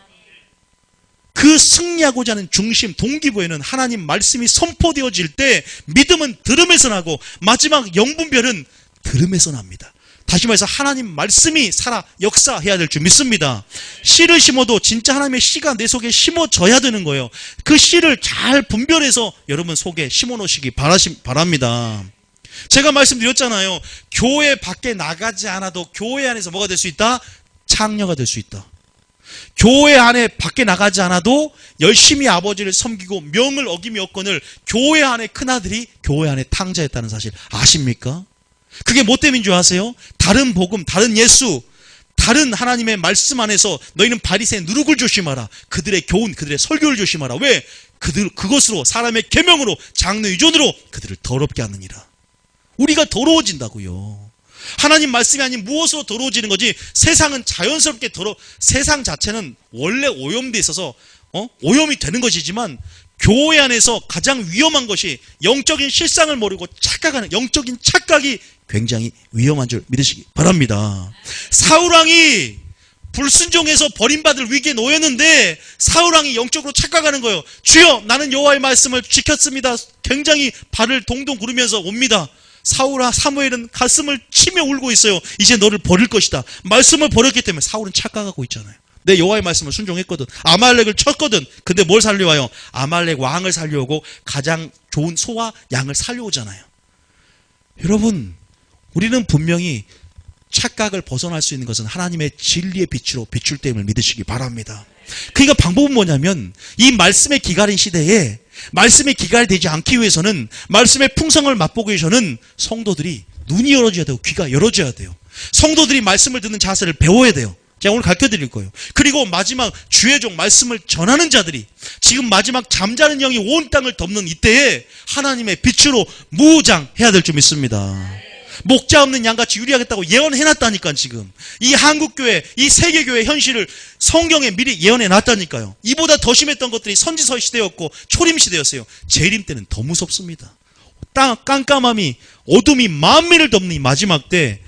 그 승리하고자 하는 중심, 동기부에는 하나님 말씀이 선포되어질 때 믿음은 들음에서 나고 마지막 영분별은 들음에서 납니다. 다시 말해서 하나님 말씀이 살아 역사해야 될 줄 믿습니다. 씨를 심어도 진짜 하나님의 씨가 내 속에 심어져야 되는 거예요. 그 씨를 잘 분별해서 여러분 속에 심어놓으시기 바랍니다. 제가 말씀드렸잖아요. 교회 밖에 나가지 않아도 교회 안에서 뭐가 될 수 있다? 창녀가 될 수 있다. 교회 안에 밖에 나가지 않아도 열심히 아버지를 섬기고 명을 어기며 교회 안에 큰아들이 교회 안에 탕자였다는 사실 아십니까? 그게 뭐 때문인 줄 아세요? 다른 복음, 다른 예수, 다른 하나님의 말씀 안에서 너희는 바리새인 누룩을 조심하라. 그들의 교훈, 그들의 설교를 조심하라. 왜? 그것으로 사람의 계명으로 장래 유전으로 그들을 더럽게 하느니라. 우리가 더러워진다고요. 하나님 말씀이 아닌 무엇으로 더러워지는 거지? 세상은 자연스럽게 세상 자체는 원래 오염돼 있어서 오염이 되는 것이지만, 교회 안에서 가장 위험한 것이 영적인 실상을 모르고 착각하는 영적인 착각이 굉장히 위험한 줄 믿으시기 바랍니다. 사울왕이 불순종해서 버림받을 위기에 놓였는데 사울왕이 영적으로 착각하는 거예요. 주여, 나는 여호와의 말씀을 지켰습니다. 굉장히 발을 동동 구르면서 옵니다. 사무엘은 가슴을 치며 울고 있어요. 이제 너를 버릴 것이다. 말씀을 버렸기 때문에 사울은 착각하고 있잖아요. 내 여호와의 말씀을 순종했거든. 아말렉을 쳤거든. 근데 뭘 살려와요? 아말렉 왕을 살려오고 가장 좋은 소와 양을 살려오잖아요. 여러분, 우리는 분명히 착각을 벗어날 수 있는 것은 하나님의 진리의 빛으로 비출 때임을 믿으시기 바랍니다. 그러니까 방법은 뭐냐면, 이 말씀의 기갈인 시대에 말씀의 기갈이 되지 않기 위해서는, 말씀의 풍성을 맛보기 위해서는 성도들이 눈이 열어져야 되고 귀가 열어져야 돼요. 성도들이 말씀을 듣는 자세를 배워야 돼요. 제가 오늘 가르쳐드릴 거예요. 그리고 마지막 주의 종 말씀을 전하는 자들이, 지금 마지막 잠자는 영이 온 땅을 덮는 이때에 하나님의 빛으로 무장해야 될 줄 믿습니다. 목자 없는 양같이 유리하겠다고 예언해놨다니까. 지금 이 한국교회, 이 세계교회 현실을 성경에 미리 예언해놨다니까요. 이보다 더 심했던 것들이 선지서 시대였고 초림 시대였어요. 재림 때는 더 무섭습니다. 깜깜함이, 어둠이 만민을 덮는 이 마지막 때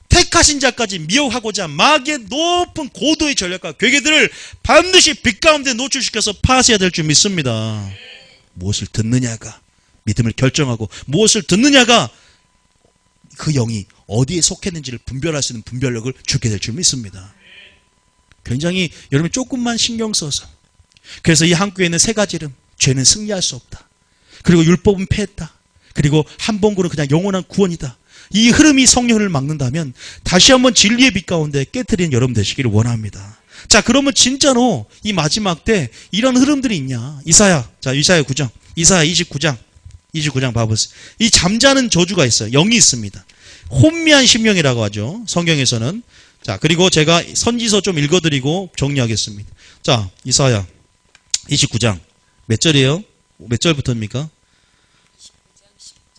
택하신 자까지 미혹하고자 마귀의 높은 고도의 전략과 괴계들을 반드시 빛 가운데 노출시켜서 파쇄해야 될 줄 믿습니다. 무엇을 듣느냐가 믿음을 결정하고, 무엇을 듣느냐가 그 영이 어디에 속했는지를 분별할 수 있는 분별력을 주게 될 줄 믿습니다. 굉장히 여러분이 조금만 신경 써서, 그래서 이 한국에 있는 세 가지 이름, 죄는 승리할 수 없다, 그리고 율법은 패했다, 그리고 한봉구는 그냥 영원한 구원이다, 이 흐름이 성령을 막는다면 다시 한번 진리의 빛 가운데 깨트리는 여러분 되시기를 원합니다. 자, 그러면 진짜로 이 마지막 때 이런 흐름들이 있냐? 이사야 9장, 이사야 29장 봐보세요. 이 잠자는 저주가 있어요. 영이 있습니다. 혼미한 심령이라고 하죠, 성경에서는. 자, 그리고 제가 선지서 좀 읽어드리고 정리하겠습니다. 자, 이사야 29장 몇 절이에요? 몇 절부터입니까?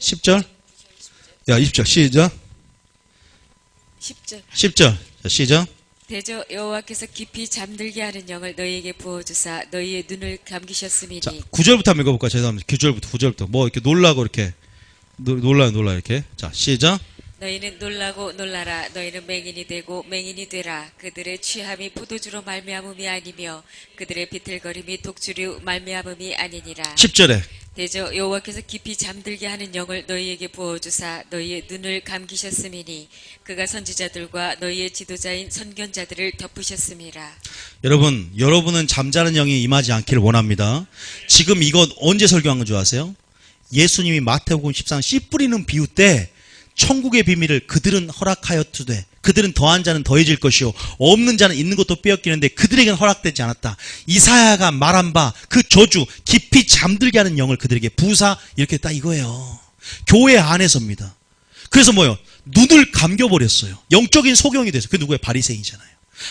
10절? 야, 20절 시작. 10절. 10절. 자, 시작. 대저 여호와께서 깊이 잠들게 하는 영을 너희에게 부어주사 너희의 눈을 감기셨음이니. 자, 9절부터 한번 읽어볼까요? 죄송합니다. 9절부터. 뭐 이렇게 놀라고 이렇게 놀라 이렇게. 자, 시작. 너희는 놀라고 놀라라. 너희는 맹인이 되고 맹인이 되라. 그들의 취함이 포도주로 말미암음이 아니며 그들의 비틀거림이 독주류 말미암음이 아니니라. 10절에 대저 여호와께서 깊이 잠들게 하는 영을 너희에게 부어주사 너희의 눈을 감기셨음이니 그가 선지자들과 너희의 지도자인 선견자들을 덮으셨음이라. 여러분은 잠자는 영이 임하지 않기를 원합니다. 지금 이거 언제 설교한 건 줄 아세요? 예수님이 마태복음 14장 씨 뿌리는 비유 때 천국의 비밀을 그들은 허락하였으되 그들은 더한 자는 더해질 것이요 없는 자는 있는 것도 빼앗기는데 그들에게는 허락되지 않았다. 이사야가 말한 바 그 저주 깊이 잠들게 하는 영을 그들에게 부사 이렇게 딱 이거예요. 교회 안에서입니다. 그래서 뭐요? 눈을 감겨버렸어요. 영적인 소경이 돼서. 그 누구예요? 바리새인이잖아요.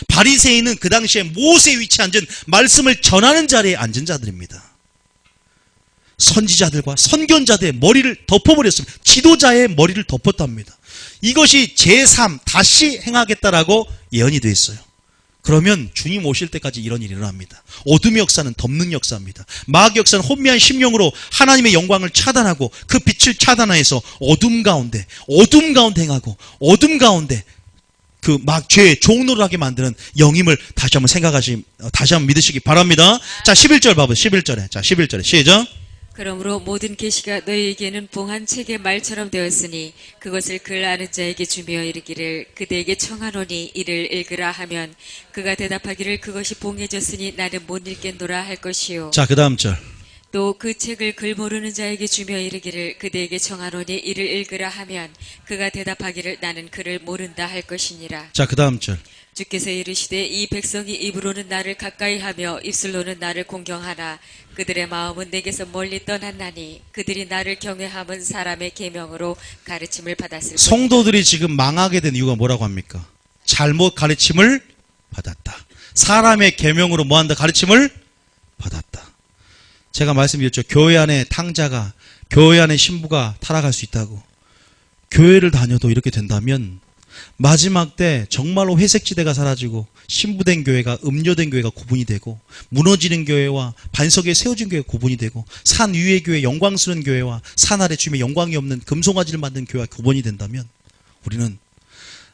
바리새인은 그 당시에 모세에 위치해 앉은 말씀을 전하는 자리에 앉은 자들입니다. 선지자들과 선견자들의 머리를 덮어버렸습니다. 지도자의 머리를 덮었답니다. 이것이 제3 다시 행하겠다라고 예언이 되어 있어요. 그러면 주님 오실 때까지 이런 일이 일어납니다. 어둠의 역사는 덮는 역사입니다. 마귀 역사는 혼미한 심령으로 하나님의 영광을 차단하고 그 빛을 차단해서 어둠 가운데 행하고 어둠 가운데 그 막 죄의 종로를 하게 만드는 영임을 다시 한번 믿으시기 바랍니다. 자, 11절 봐봐요. 11절에. 자, 11절에 시작. 그러므로 모든 계시가 너희에게는 봉한 책의 말처럼 되었으니 그것을 글 아는 자에게 주며 이르기를 그대에게 청하노니 이를 읽으라 하면 그가 대답하기를 그것이 봉해졌으니 나는 못 읽겠노라 할 것이요. 자, 그 다음 절. 또 그 책을 글 모르는 자에게 주며 이르기를 그대에게 청하노니 이를 읽으라 하면 그가 대답하기를 나는 글을 모른다 할 것이니라. 자, 그 다음 절. 주께서 이르시되 이 백성이 입으로는 나를 가까이하며 입술로는 나를 공경하나 그들의 마음은 내게서 멀리 떠났나니 그들이 나를 경외함은 사람의 계명으로 가르침을 받았을 것이다. 성도들이 지금 망하게 된 이유가 뭐라고 합니까? 잘못 가르침을 받았다. 사람의 계명으로 뭐한다? 가르침을 받았다. 제가 말씀드렸죠. 교회 안에 탕자가, 교회 안에 신부가 타락할 수 있다고. 교회를 다녀도 이렇게 된다면 마지막 때 정말로 회색지대가 사라지고 신부된 교회가 음료된 교회가 구분이 되고 무너지는 교회와 반석에 세워진 교회가 구분이 되고 산 위의 교회 영광스러운 교회와 산 아래 주님의 영광이 없는 금송아지를 만든 교회가 구분이 된다면 우리는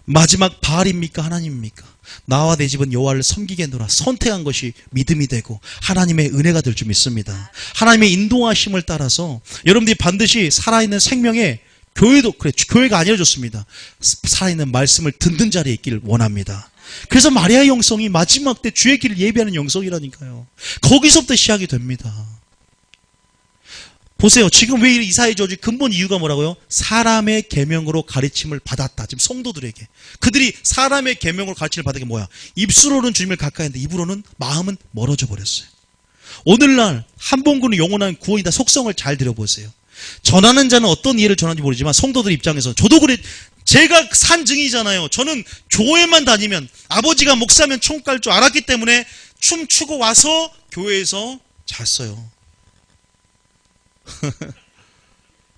마지막 바알입니까? 하나님입니까? 나와 내 집은 여호와를 섬기겠노라 선택한 것이 믿음이 되고 하나님의 은혜가 될 줄 믿습니다. 하나님의 인도하심을 따라서 여러분들이 반드시 살아있는 생명에 교회도 그래 교회가 아니어졌습니다. 살아있는 말씀을 듣는 자리에 있기를 원합니다. 그래서 마리아의 영성이 마지막 때 주의 길을 예비하는 영성이라니까요. 거기서부터 시작이 됩니다. 보세요. 지금 왜 이사야 저주 근본 이유가 뭐라고요? 사람의 계명으로 가르침을 받았다. 지금 성도들에게 그들이 사람의 계명으로 가르침을 받은 게 뭐야? 입술로는 주님을 가까이 했는데 입으로는 마음은 멀어져 버렸어요. 오늘날 한봉구는 영원한 구원이다. 속성을 잘 들여보세요. 전하는 자는 어떤 이해를 전하는지 모르지만 성도들 입장에서 저도 그래 제가 산증이잖아요. 저는 교회만 다니면 아버지가 목사면 총 깔 줄 알았기 때문에 춤추고 와서 교회에서 잤어요.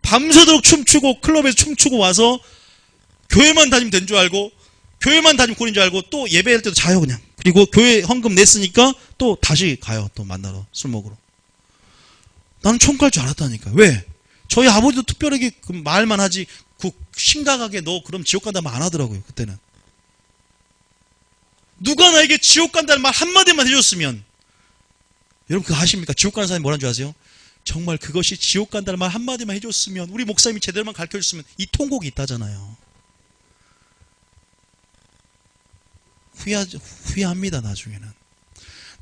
밤새도록 춤추고 클럽에서 춤추고 와서 교회만 다니면 된 줄 알고 교회만 다니면 꾼인 줄 알고 또 예배할 때도 자요 그냥. 그리고 교회 헌금 냈으니까 또 다시 가요. 또 만나러 술 먹으러. 나는 총 깔 줄 알았다니까. 왜? 저희 아버지도 특별하게 그 말만 하지 그 심각하게 너 그럼 지옥 간다는 말 안 하더라고요. 그때는. 누가 나에게 지옥 간다는 말 한마디만 해줬으면 여러분 그거 아십니까? 지옥 가는 사람이 뭐라는 줄 아세요? 정말 그것이 지옥 간다는 말 한마디만 해줬으면 우리 목사님이 제대로만 가르쳐줬으면 이 통곡이 있다잖아요. 후회합니다. 나중에는.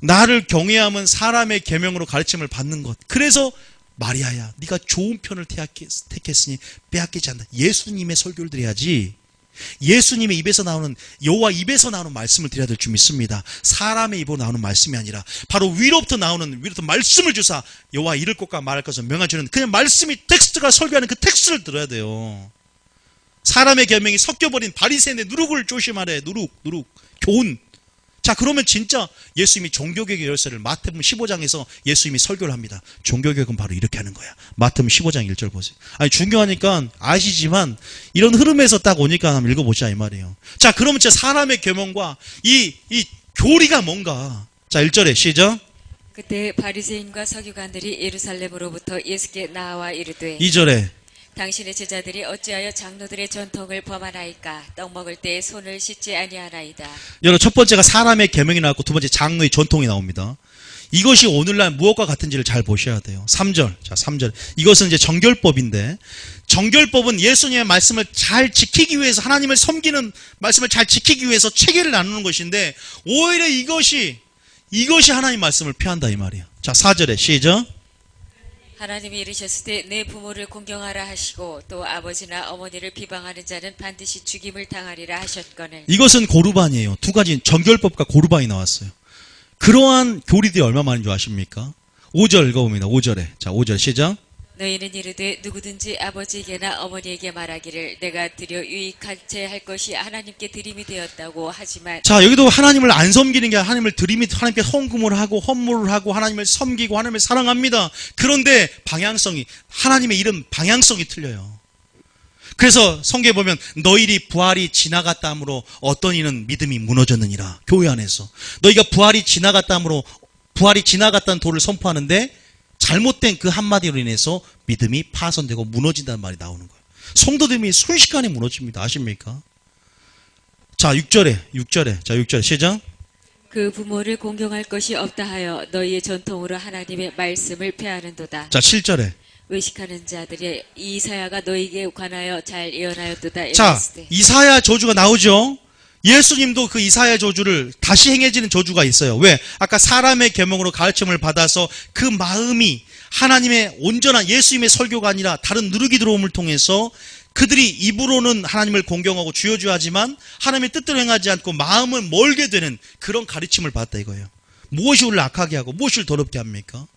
나를 경외함은 사람의 계명으로 가르침을 받는 것. 그래서 마리아야 네가 좋은 편을 택했으니 빼앗기지 않는다. 예수님의 설교를 드려야지. 예수님의 입에서 나오는 여호와 입에서 나오는 말씀을 드려야 될 줄 믿습니다. 사람의 입으로 나오는 말씀이 아니라 바로 위로부터 말씀을 주사 여호와 이를 것과 말할 것을 명하주는 그냥 말씀이 텍스트가 설교하는 그 텍스트를 들어야 돼요. 사람의 계명이 섞여버린 바리새인의 누룩을 조심하래. 누룩 교훈 자, 그러면 진짜 예수님이 종교개혁의 열쇠를 마태복음 15장에서 예수님이 설교를 합니다. 종교개혁은 바로 이렇게 하는 거야. 마태복음 15장 1절 보세요. 아니, 중요하니까 아시지만 이런 흐름에서 딱 오니까 한번 읽어보자 이 말이에요. 자, 그러면 진짜 사람의 계명과 이 교리가 뭔가. 자, 1절에 시작. 그때 바리새인과 서기관들이 예루살렘으로부터 예수께 나와 이르되 2절에 당신의 제자들이 어찌하여 장로들의 전통을 범하나이까? 떡 먹을 때 손을 씻지 아니하나이다. 여러분, 첫 번째가 사람의 계명이 나왔고 두 번째 장로의 전통이 나옵니다. 이것이 오늘날 무엇과 같은지를 잘 보셔야 돼요. 3절. 자, 3절. 이것은 이제 정결법인데, 정결법은 예수님의 말씀을 잘 지키기 위해서, 하나님을 섬기는 말씀을 잘 지키기 위해서 체계를 나누는 것인데, 오히려 이것이 하나님 말씀을 피한다 이 말이에요. 자, 4절에 시작. 하나님이 이르셨을 때 내 부모를 공경하라 하시고 또 아버지나 어머니를 비방하는 자는 반드시 죽임을 당하리라 하셨거늘. 이것은 고르반이에요. 두 가지 정결법과 고르반이 나왔어요. 그러한 교리들이 얼마 많은 줄 아십니까? 5절 읽어봅니다. 5절에. 자, 5절 시작. 너희는 이르되 누구든지 아버지에게나 어머니에게 말하기를 내가 드려 유익한 채 할 것이 하나님께 드림이 되었다고 하지만. 자, 여기도 하나님을 안 섬기는 게 아니라 하나님께 헌금을 하고 헌물을 하고 하나님을 섬기고 하나님을 사랑합니다. 그런데 방향성이, 하나님의 이름 방향성이 틀려요. 그래서 성경에 보면 너희들이 부활이 지나갔다 함으로 어떤 이는 믿음이 무너졌느니라. 교회 안에서 너희가 부활이 지나갔다 함으로 부활이 지나갔다는 도를 선포하는데 잘못된 그 한마디로 인해서 믿음이 파손되고 무너진다는 말이 나오는 거예요. 성도들이 순식간에 무너집니다. 아십니까? 자, 6절에. 자, 6절에 시작. 그 부모를 공경할 것이 없다 하여 너희의 전통으로 하나님의 말씀을 폐하는도다. 자, 7절에. 외식하는 자들의 이사야가 너희에게 관하여 잘 예언하였도다. 자, 이르시되. 이사야 저주가 나오죠. 예수님도 그 이사야 저주를 다시 행해지는 저주가 있어요. 왜? 아까 사람의 계명으로 가르침을 받아서 그 마음이 하나님의 온전한 예수님의 설교가 아니라 다른 누르기 들어옴을 통해서 그들이 입으로는 하나님을 공경하고 주여주하지만 하나님의 뜻대로 행하지 않고 마음은 멀게 되는 그런 가르침을 받았다 이거예요. 무엇이 우리를 악하게 하고 무엇을 더럽게 합니까?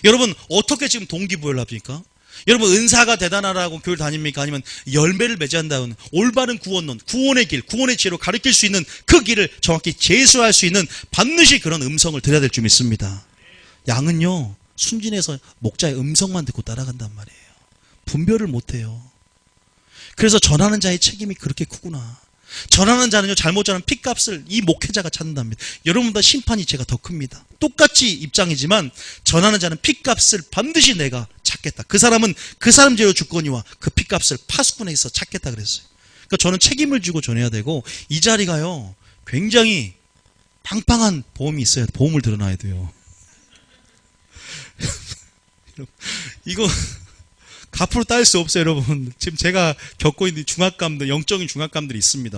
여러분, 어떻게 지금 동기부여를 합니까? 여러분, 은사가 대단하라고 교회를 다닙니까? 아니면 열매를 맺는다는 올바른 구원론, 구원의 길, 구원의 지혜로 가르칠 수 있는 그 길을 정확히 제수할 수 있는 반드시 그런 음성을 들어야 될 줄 믿습니다. 양은요, 순진해서 목자의 음성만 듣고 따라간단 말이에요. 분별을 못해요. 그래서 전하는 자의 책임이 그렇게 크구나. 전하는 자는요, 잘못 전하는 핏값을 이 목회자가 찾는답니다. 여러분보다 심판이 제가 더 큽니다. 똑같이 입장이지만 전하는 자는 핏값을 반드시 내가 찾겠다. 그 사람은 그 사람 죄로 죽거니와 그 핏값을 파수꾼에서 찾겠다 그랬어요. 그러니까 저는 책임을 지고 전해야 되고 이 자리가요, 굉장히 팡팡한 보험이 있어야 보험을 들어놔야 돼요. 이거 갚으로 따질 수 없어요, 여러분. 지금 제가 겪고 있는 중압감들, 영적인 중압감들이 있습니다.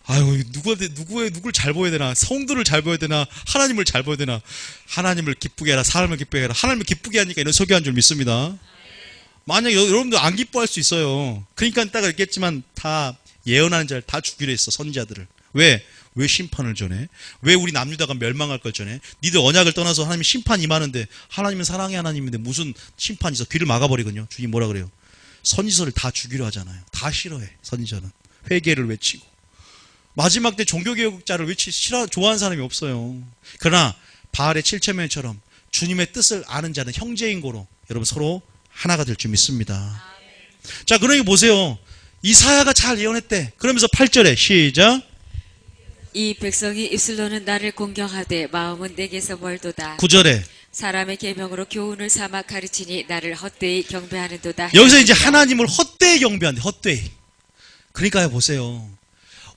아유, 누굴 잘 보여야 되나? 성도를 잘 보여야 되나? 하나님을 잘 보여야 되나? 하나님을 기쁘게 해라, 사람을 기쁘게 해라. 하나님을 기쁘게 하니까 이런 소개한 줄 믿습니다. 만약에 여러분들 안 기뻐할 수 있어요. 그러니까 딱 그랬겠지만 다 예언하는 자를 다 죽이려 했어, 선지자들을. 왜 심판을 전해? 왜 우리 남유다가 멸망할 걸 전해? 니들 언약을 떠나서 하나님이 심판 임하는데 하나님은 사랑의 하나님인데 무슨 심판이 있어? 귀를 막아버리거든요. 주님 뭐라 그래요? 선지서를 다 죽이려 하잖아요. 다 싫어해, 선지자는. 회개를 외치고. 마지막 때 종교개혁자를 좋아하는 사람이 없어요. 그러나 바알의 7천명처럼 주님의 뜻을 아는 자는 형제인 고로 여러분 서로 하나가 될 줄 믿습니다. 자, 그러니까 보세요. 이사야가 잘 예언했대. 그러면서 8절에 시작. 이 백성이 입술로는 나를 공경하되 마음은 내게서 멀도다. 9절에 사람의 계명으로 교훈을 삼아 가르치니 나를 헛되이 경배하는도다. 여기서 이제 하나님을 헛되이 경배한대. 헛되이. 그러니까요, 보세요.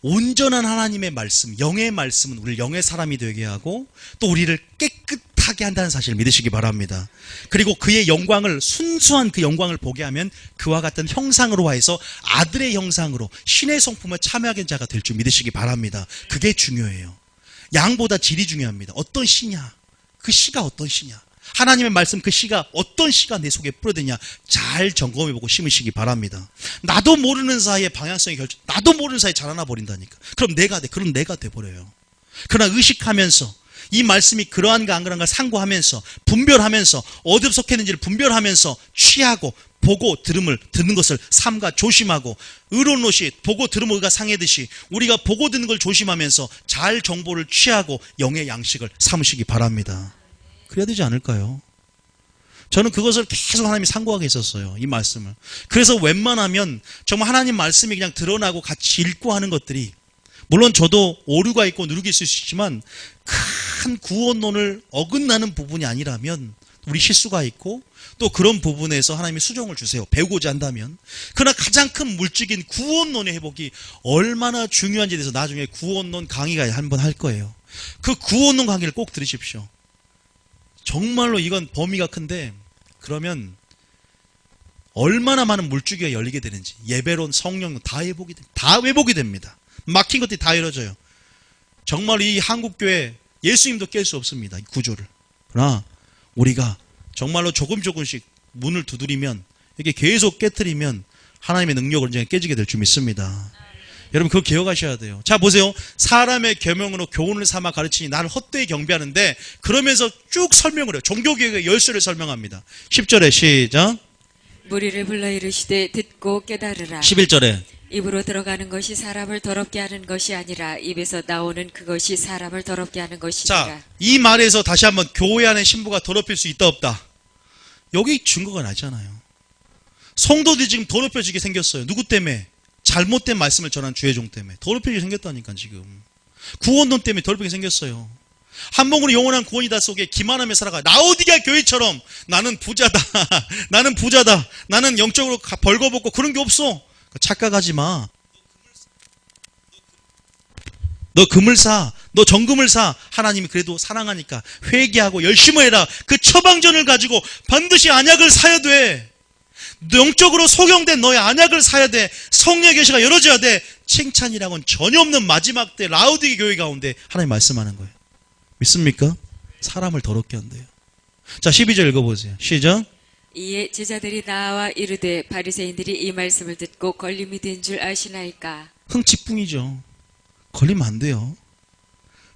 온전한 하나님의 말씀, 영의 말씀은 우리를 영의 사람이 되게 하고 또 우리를 깨끗하게 한다는 사실을 믿으시기 바랍니다. 그리고 그의 영광을, 순수한 그 영광을 보게 하면 그와 같은 형상으로 하여서 아들의 형상으로 신의 성품을 참여하게 한 자가 될 줄 믿으시기 바랍니다. 그게 중요해요. 양보다 질이 중요합니다. 어떤 씨냐? 그 씨가 어떤 씨냐? 하나님의 말씀 그 씨가 어떤 씨가 내 속에 뿌려드냐 잘 점검해보고 심으시기 바랍니다. 나도 모르는 사이에 방향성이 나도 모르는 사이에 자라나 버린다니까. 그럼 내가 돼버려요. 그러나 의식하면서 이 말씀이 그러한가 안 그러한가 상고하면서 분별하면서 어디 속했는지를 분별하면서 취하고 보고 듣는 것을 삼가 조심하고, 의론롯이 보고 들으면 의가 상해듯이 우리가 보고 듣는 걸 조심하면서 잘 정보를 취하고 영의 양식을 삼으시기 바랍니다. 그래야 되지 않을까요? 저는 그것을 계속 하나님이 상고하게 했었어요. 이 말씀을. 그래서 웬만하면 정말 하나님 말씀이 그냥 드러나고 같이 읽고 하는 것들이, 물론 저도 오류가 있고 누룩이 있을 수 있지만 큰 구원론을 어긋나는 부분이 아니라면, 우리 실수가 있고 또 그런 부분에서 하나님이 수정을 주세요. 배우고자 한다면. 그러나 가장 큰 물질인 구원론의 회복이 얼마나 중요한지에 대해서 나중에 구원론 강의가 한번 할 거예요. 그 구원론 강의를 꼭 들으십시오. 정말로 이건 범위가 큰데, 그러면 얼마나 많은 물줄기가 열리게 되는지, 예배론, 성령론 다 회복이 됩니다. 막힌 것들이 다 열어져요. 정말 이 한국교회 예수님도 깰 수 없습니다. 이 구조를. 그러나 우리가 정말로 조금씩 문을 두드리면, 이렇게 계속 깨트리면 하나님의 능력을 언젠가 깨지게 될 줄 믿습니다. 여러분 그거 기억하셔야 돼요. 자 보세요. 사람의 계명으로 교훈을 삼아 가르치니 나를 헛되이 경배하는데, 그러면서 쭉 설명을 해요. 종교개혁의 열쇠를 설명합니다. 10절에 시작. 무리를 불러 이르시되 듣고 깨달으라. 11절에 입으로 들어가는 것이 사람을 더럽게 하는 것이 아니라 입에서 나오는 그것이 사람을 더럽게 하는 것이니라. 자, 이 말에서 다시 한번 교회 안에 신부가 더럽힐 수 있다 없다? 여기 증거가 나잖아요. 성도들이 지금 더럽혀지게 생겼어요. 누구 때문에? 잘못된 말씀을 전한 주의 종 때문에 더럽혀지게 생겼다니까. 지금 구원론 때문에 더럽히게 생겼어요. 한 몸으로 영원한 구원이다 속에 기만하며 살아가. 라오디게아 교회처럼 나는 부자다 나는 부자다, 나는 영적으로 벌거벗고 그런 게 없어. 착각하지 마. 너 금을 사, 너 정금을 사. 하나님이 그래도 사랑하니까 회개하고 열심히 해라. 그 처방전을 가지고 반드시 안약을 사야 돼. 영적으로 소경된 너의 안약을 사야 돼. 성령의 계시가 열어져야 돼. 칭찬이라고는 전혀 없는 마지막 때 라오디게 교회 가운데 하나님 말씀하는 거예요. 믿습니까? 사람을 더럽게 한대요. 자 12절 읽어보세요. 시작. 이에 제자들이 나와 이르되 바리새인들이 이 말씀을 듣고 걸림이 된 줄 아시나이까. 흥치뿐이죠. 걸리면 안 돼요.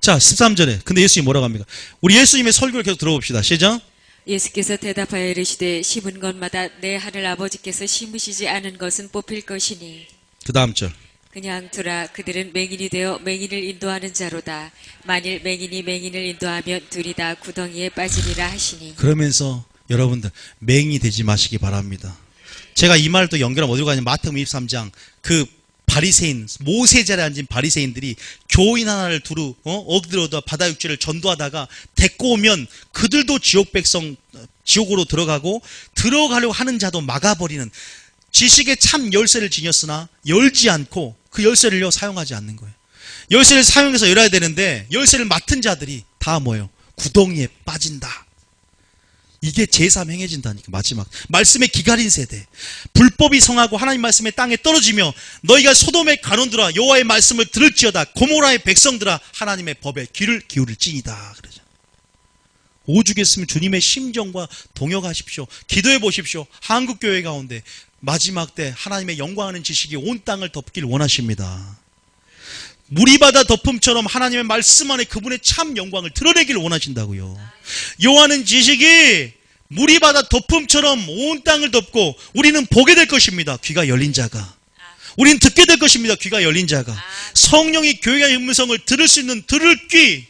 자 13절에 근데 예수님이 뭐라고 합니까? 우리 예수님의 설교를 계속 들어봅시다. 시작. 예수께서 대답하여 이르시되 심은 것마다 내 하늘 아버지께서 심으시지 않은 것은 뽑힐 것이니. 그 다음 절. 그냥 두라. 그들은 맹인이 되어 맹인을 인도하는 자로다. 만일 맹인이 맹인을 인도하면 둘이 다 구덩이에 빠지리라 하시니. 그러면서 여러분들 맹인이 되지 마시기 바랍니다. 제가 이 말을 또 연결하면 어디로 가냐면 마태복음 23장 그 바리새인, 모세 자리에 앉은 바리새인들이 교인 하나를 두루 억지로다 바다 육지를 전도하다가 데리고 오면 그들도 지옥 백성, 지옥으로 들어가려고 하는 자도 막아버리는, 지식의 참 열쇠를 지녔으나 열지 않고 그 열쇠를요 사용하지 않는 거예요. 열쇠를 사용해서 열어야 되는데 열쇠를 맡은 자들이 다 뭐예요? 구덩이에 빠진다. 이게 제3 행해진다니까. 마지막 말씀의 기갈인 세대, 불법이 성하고 하나님 말씀의 땅에 떨어지며 너희가 소돔의 관원들아 여호와의 말씀을 들을지어다. 고모라의 백성들아 하나님의 법에 귀를 기울일지이다. 그러죠. 오죽했으면 주님의 심정과 동역하십시오. 기도해 보십시오. 한국교회 가운데 마지막 때 하나님의 영광하는 지식이 온 땅을 덮길 원하십니다. 무리바다 덮음처럼 하나님의 말씀 안에 그분의 참 영광을 드러내길 원하신다고요. 요하는 지식이 무리바다 덮음처럼 온 땅을 덮고 우리는 보게 될 것입니다. 귀가 열린 자가. 우리는 듣게 될 것입니다. 귀가 열린 자가. 성령이 교회의 음성을 들을 수 있는 들을 귀.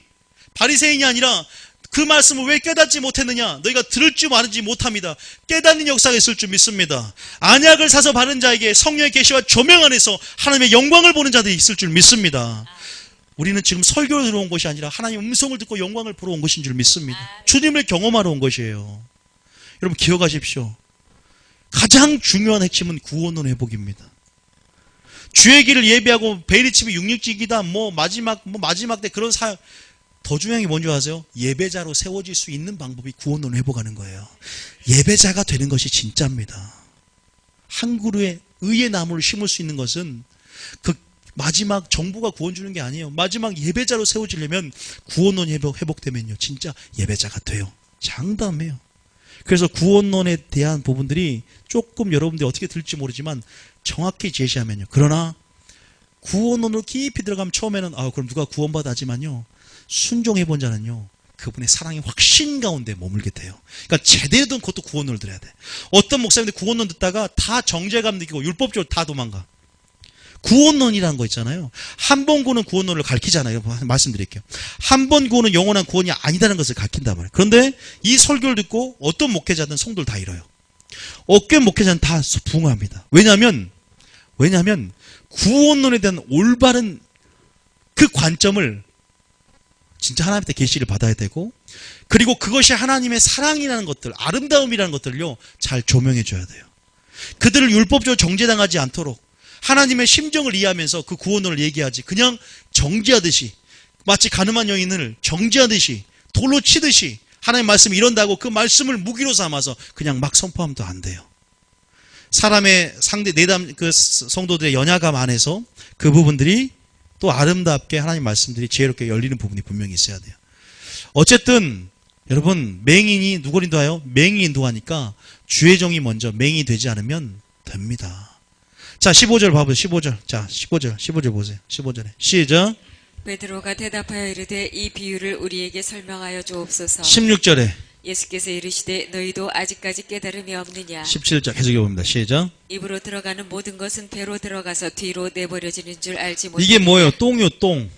바리새인이 아니라 그 말씀을 왜 깨닫지 못했느냐? 너희가 들을 줄 아는지 못합니다. 깨닫는 역사가 있을 줄 믿습니다. 안약을 사서 바른 자에게 성령의 계시와 조명 안에서 하나님의 영광을 보는 자들이 있을 줄 믿습니다. 우리는 지금 설교를 들어온 것이 아니라 하나님의 음성을 듣고 영광을 보러 온 것인 줄 믿습니다. 주님을 경험하러 온 것이에요. 여러분 기억하십시오. 가장 중요한 핵심은 구원론 회복입니다. 주의 길을 예배하고 베리치미 육육직이다 마지막 때 그런 사역, 더 중요한 게 뭔지 아세요? 예배자로 세워질 수 있는 방법이 구원론을 회복하는 거예요. 예배자가 되는 것이 진짜입니다. 한 그루의 의의 나무를 심을 수 있는 것은 그 마지막 정부가 구원 주는 게 아니에요. 마지막 예배자로 세워지려면 구원론 회복되면요 진짜 예배자가 돼요. 장담해요. 그래서 구원론에 대한 부분들이 조금 여러분들이 어떻게 들을지 모르지만 정확히 제시하면요. 그러나 구원론으로 깊이 들어가면 처음에는 그럼 누가 구원받아 하지만요. 순종해본 자는요 그분의 사랑의 확신 가운데 머물게 돼요. 그러니까 제대로 된 그것도 구원론을 들어야 돼. 어떤 목사님들 구원론 듣다가 다 정죄감 느끼고 율법적으로 다 도망가. 구원론이라는 거 있잖아요. 한 번 구원은 구원론을 가르치잖아요. 말씀드릴게요. 한 번 구원은 영원한 구원이 아니다는 것을 가르친단 말이에요. 그런데 이 설교를 듣고 어떤 목회자든 성도를 다 잃어요. 어떤 목회자는 다 붕어합니다. 왜냐하면 구원론에 대한 올바른 그 관점을 진짜 하나님한테 계시를 받아야 되고, 그리고 그것이 하나님의 사랑이라는 것들, 아름다움이라는 것들을요 잘 조명해 줘야 돼요. 그들을 율법적으로 정죄당하지 않도록 하나님의 심정을 이해하면서 그 구원론을 얘기하지, 그냥 정죄하듯이, 마치 가늠한 여인을 정죄하듯이 돌로 치듯이 하나님 말씀이 이런다고 그 말씀을 무기로 삼아서 그냥 막 선포하면 또 안 돼요. 사람의 상대 내담 그 성도들의 연약함 안에서 그 부분들이 또 아름답게 하나님 말씀들이 지혜롭게 열리는 부분이 분명히 있어야 돼요. 어쨌든 여러분, 맹인이 누구를 인도하여? 맹인이 인도하니까 주의 종이 먼저 맹인이 되지 않으면 됩니다. 자, 15절 봐보세요. 15절. 자, 15절 보세요. 15절에 시작. 베드로가 대답하여 이르되 이 비유를 우리에게 설명하여 주옵소서. 16절에 예수께서 이르시되 너희도 아직까지 깨달음이 없느냐. 17절 계속 읽어봅니다. 시작. 입으로 들어가는 모든 것은 배로 들어가서 뒤로 내버려지는 줄 알지 못하느냐. 이게 뭐예요? 똥이요, 똥.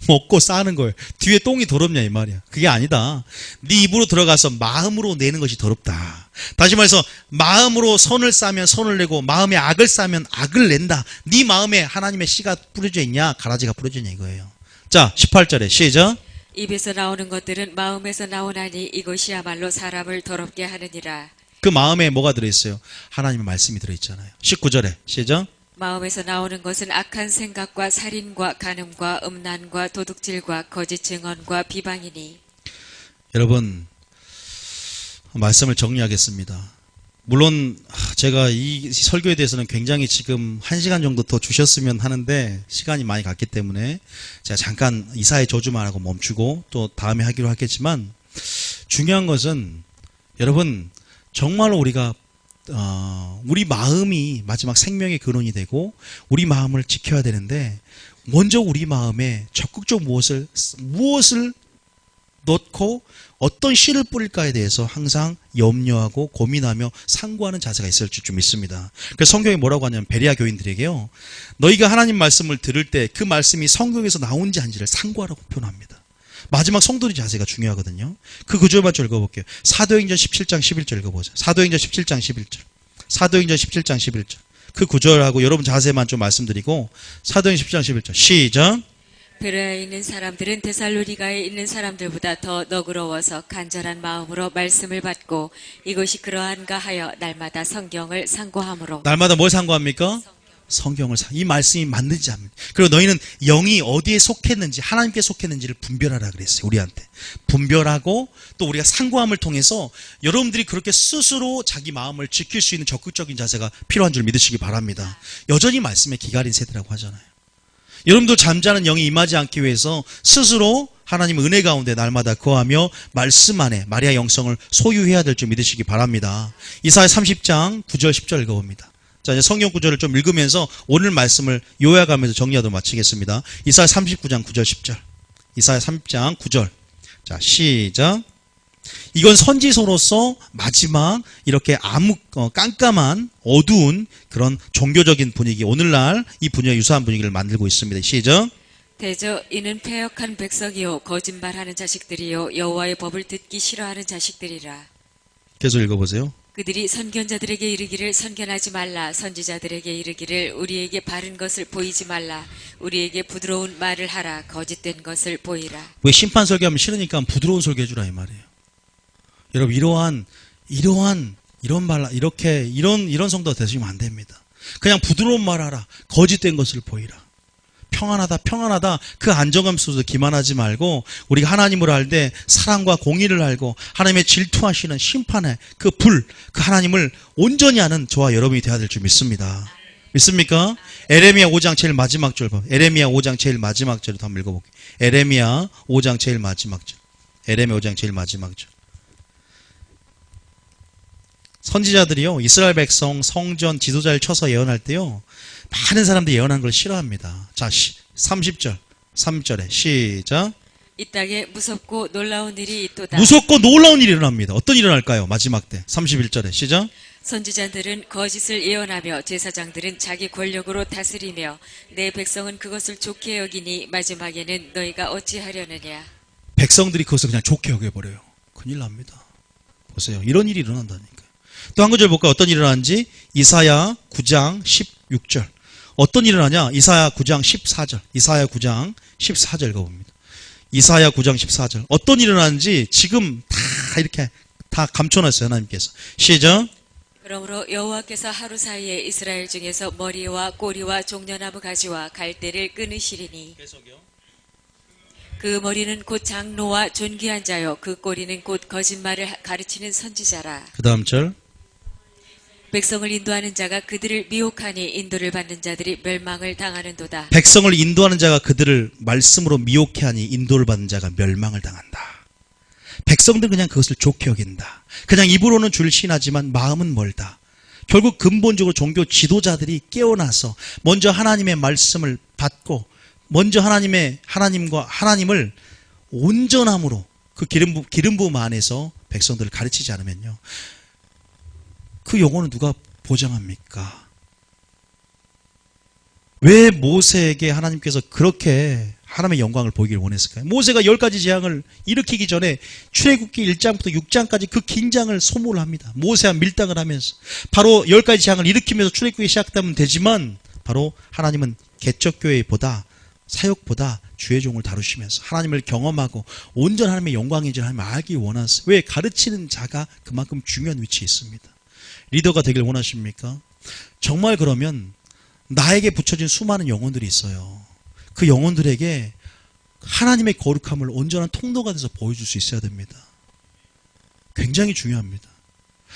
먹고 싸는 거예요. 뒤에 똥이 더럽냐 이 말이야. 그게 아니다. 네 입으로 들어가서 마음으로 내는 것이 더럽다. 다시 말해서 마음으로 선을 싸면 선을 내고 마음에 악을 싸면 악을 낸다. 네 마음에 하나님의 씨가 뿌려져 있냐 가라지가 뿌려져 있냐 이거예요. 자, 18절에 시작. 입에서 나오는 것들은 마음에서 나오나니 이것이야말로 사람을 더럽게 하느니라. 그 마음에 뭐가 들어있어요? 하나님의 말씀이 들어있잖아요. 19절에 시작. 마음에서 나오는 것은 악한 생각과 살인과 간음과 음란과 도둑질과 거짓 증언과 비방이니. 여러분, 말씀을 정리하겠습니다. 물론 제가 이 설교에 대해서는 굉장히 지금 1시간 정도 더 주셨으면 하는데 시간이 많이 갔기 때문에 제가 잠깐 이사의 저주만 하고 멈추고 또 다음에 하기로 하겠지만, 중요한 것은 여러분 정말로 우리가 우리 마음이 마지막 생명의 근원이 되고 우리 마음을 지켜야 되는데, 먼저 우리 마음에 적극적 무엇을 넣고 어떤 씨를 뿌릴까에 대해서 항상 염려하고 고민하며 상고하는 자세가 있을 줄 믿습니다. 그래서 성경이 뭐라고 하냐면, 베레아 교인들에게요, 너희가 하나님 말씀을 들을 때 그 말씀이 성경에서 나온지 아닌지를 상고하라고 표현합니다. 마지막 성도의 자세가 중요하거든요. 그 구절만 좀 읽어볼게요. 사도행전 17장 11절 읽어보죠. 사도행전 17장 11절. 사도행전 17장 11절. 그 구절하고 여러분 자세만 좀 말씀드리고, 사도행전 17장 11절 시작. 베레아에 있는 사람들은 데살로니가에 있는 사람들보다 더 너그러워서 간절한 마음으로 말씀을 받고 이것이 그러한가 하여 날마다 성경을 상고함으로. 날마다 뭘 상고합니까? 성경을 이 말씀이 맞는지 합니다. 그리고 너희는 영이 어디에 속했는지, 하나님께 속했는지를 분별하라 그랬어요. 우리한테 분별하고, 또 우리가 상고함을 통해서 여러분들이 그렇게 스스로 자기 마음을 지킬 수 있는 적극적인 자세가 필요한 줄 믿으시기 바랍니다. 여전히 말씀에 기갈인 세대라고 하잖아요. 여러분들 잠자는 영이 임하지 않기 위해서 스스로 하나님의 은혜 가운데 날마다 거하며 말씀 안에 마리아 영성을 소유해야 될 줄 믿으시기 바랍니다. 이사야 30장 9절 10절 읽어봅니다. 자, 이제 성경 구절을 좀 읽으면서 오늘 말씀을 요약하면서 정리하도록 마치겠습니다. 이사야 39장 9절 10절. 이사야 30장 9절. 자, 시작. 이건 선지서로서 마지막 이렇게 깜깜한 어두운 그런 종교적인 분위기, 오늘날 이 분위기와 유사한 분위기를 만들고 있습니다. 시작. 대저 이는 패역한 백성이요 거짓말하는 자식들이요 여호와의 법을 듣기 싫어하는 자식들이라. 계속 읽어보세요. 그들이 선견자들에게 이르기를 선견하지 말라. 선지자들에게 이르기를 우리에게 바른 것을 보이지 말라. 우리에게 부드러운 말을 하라. 거짓된 것을 보이라. 왜 심판 설교하면 싫으니까 부드러운 설교 해주라 이 말이에요. 여러분, 이런 성도가 되시면 안 됩니다. 그냥 부드러운 말 하라. 거짓된 것을 보이라. 평안하다. 그 안정감 속에서 기만하지 말고, 우리가 하나님을 알 때 사랑과 공의를 알고 하나님의 질투하시는 심판의 그 불, 그 하나님을 온전히 아는 저와 여러분이 되어야 될 줄 믿습니다. 믿습니까? 에레미야 5장 제일 마지막 절 봐. 에레미야 5장 제일 마지막 절을 한번 읽어볼게요. 에레미야 5장 제일 마지막 절. 에레미야 5장 제일 마지막 절. 선지자들이요, 이스라엘 백성 성전 지도자를 쳐서 예언할 때요, 많은 사람들이 예언하는 걸 싫어합니다. 자, 30절에 시작. 이 땅에 무섭고 놀라운 일이 있도다. 무섭고 놀라운 일이 일어납니다. 어떤 일이 일어날까요? 마지막 때 31절에 시작. 선지자들은 거짓을 예언하며 제사장들은 자기 권력으로 다스리며 내 백성은 그것을 좋게 여기니 마지막에는 너희가 어찌하려느냐. 백성들이 그것을 그냥 좋게 여겨버려요. 큰일 납니다. 보세요. 이런 일이 일어난다니까요. 또 한 구절 볼까요? 어떤 일이 일어나는지. 이사야 9장 16절. 어떤 일이 일어나냐? 이사야 9장 14절. 이사야 9장 14절 가봅니다. 이사야 9장 14절. 어떤 일이 일어나는지 지금 다 이렇게 다 감춰놨어요. 하나님께서. 시작. 그러므로 여호와께서 하루 사이에 이스라엘 중에서 머리와 꼬리와 종려나무 가지와 갈대를 끊으시리니 그 머리는 곧 장로와 존귀한 자요 그 꼬리는 곧 거짓말을 가르치는 선지자라. 그 다음 절. 백성을 인도하는 자가 그들을 미혹하니 인도를 받는 자들이 멸망을 당하는도다. 백성을 인도하는 자가 그들을 말씀으로 미혹해 하니 인도를 받는 자가 멸망을 당한다. 백성들은 그냥 그것을 좋게 여긴다. 그냥 입으로는 주를 신하지만 마음은 멀다. 결국 근본적으로 종교 지도자들이 깨어나서 먼저 하나님의 말씀을 받고 먼저 하나님을 온전함으로 그 기름 부음 안에서 백성들을 가르치지 않으면요. 그 영혼은 누가 보장합니까? 왜 모세에게 하나님께서 그렇게 하나님의 영광을 보이기를 원했을까요? 모세가 10가지 재앙을 일으키기 전에 출애굽기 1장부터 6장까지 그 긴장을 소모를 합니다. 모세와 밀당을 하면서 바로 10가지 재앙을 일으키면서 출애굽기 시작되면 되지만 바로 하나님은 개척교회보다 사역보다 주의 종을 다루시면서 하나님을 경험하고 온전 하나님의 영광인지 하나님을 알기 원하세요. 왜? 가르치는 자가 그만큼 중요한 위치에 있습니다. 리더가 되길 원하십니까? 정말 그러면 나에게 붙여진 수많은 영혼들이 있어요. 그 영혼들에게 하나님의 거룩함을 온전한 통로가 돼서 보여줄 수 있어야 됩니다. 굉장히 중요합니다.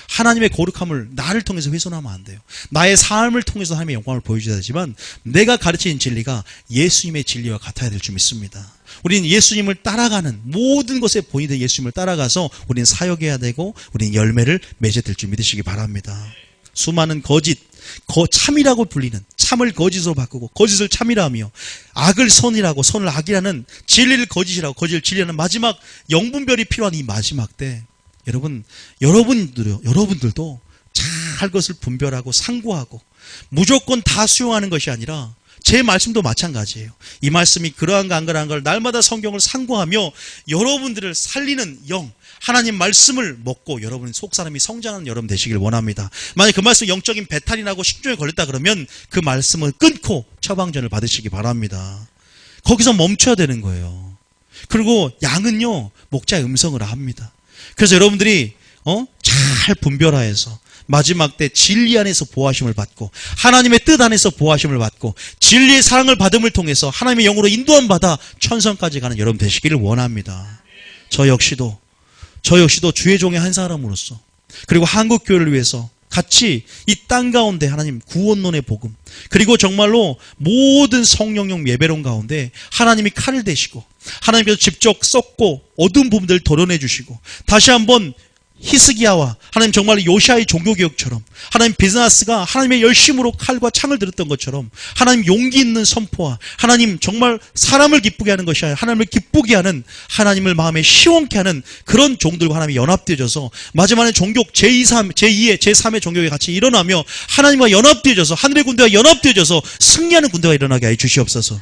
하나님의 거룩함을 나를 통해서 훼손하면 안 돼요. 나의 삶을 통해서 하나님의 영광을 보여줘야 되지만 내가 가르치는 진리가 예수님의 진리와 같아야 될 줄 믿습니다. 우리는 예수님을 따라가는 모든 것에 본이 된 예수님을 따라가서 우리는 사역해야 되고 우리는 열매를 맺어야 될 줄 믿으시기 바랍니다. 수많은 참이라고 불리는 참을 거짓으로 바꾸고 거짓을 참이라 하며 악을 선이라고 선을 악이라는 진리를 거짓이라고 거짓을 진리라는 마지막 영분별이 필요한 이 마지막 때 여러분들도 잘 것을 분별하고 상고하고 무조건 다 수용하는 것이 아니라 제 말씀도 마찬가지예요. 이 말씀이 그러한가 안 그러한 걸 날마다 성경을 상고하며 여러분들을 살리는 영 하나님 말씀을 먹고 여러분 속사람이 성장하는 여러분 되시길 원합니다. 만약 그 말씀 영적인 배탈이 나고 식중에 걸렸다 그러면 그 말씀을 끊고 처방전을 받으시기 바랍니다. 거기서 멈춰야 되는 거예요. 그리고 양은요 목자의 음성을 압니다. 그래서 여러분들이 잘 분별하여서 마지막 때 진리 안에서 보호하심을 받고 하나님의 뜻 안에서 보호하심을 받고 진리의 사랑을 받음을 통해서 하나님의 영으로 인도함 받아 천성까지 가는 여러분 되시기를 원합니다. 저 역시도 주의 종의 한 사람으로서 그리고 한국교회를 위해서 같이 이 땅 가운데 하나님 구원론의 복음 그리고 정말로 모든 성령용 예배론 가운데 하나님이 칼을 대시고 하나님께서 직접 썩고 어두운 부분들을 도려내 주시고 다시 한번 히스기야와 하나님 정말 요시아의 종교개혁처럼 하나님 비즈나스가 하나님의 열심으로 칼과 창을 들었던 것처럼 하나님 용기 있는 선포와 하나님 정말 사람을 기쁘게 하는 것이 아니라 하나님을 기쁘게 하는 하나님을 마음에 시원케 하는 그런 종들과 하나님이 연합되어져서 마지막에 종교 제2의 제3의 종교가 같이 일어나며 하나님과 연합되어져서 하늘의 군대와 연합되어져서 승리하는 군대가 일어나게 해 주시옵소서.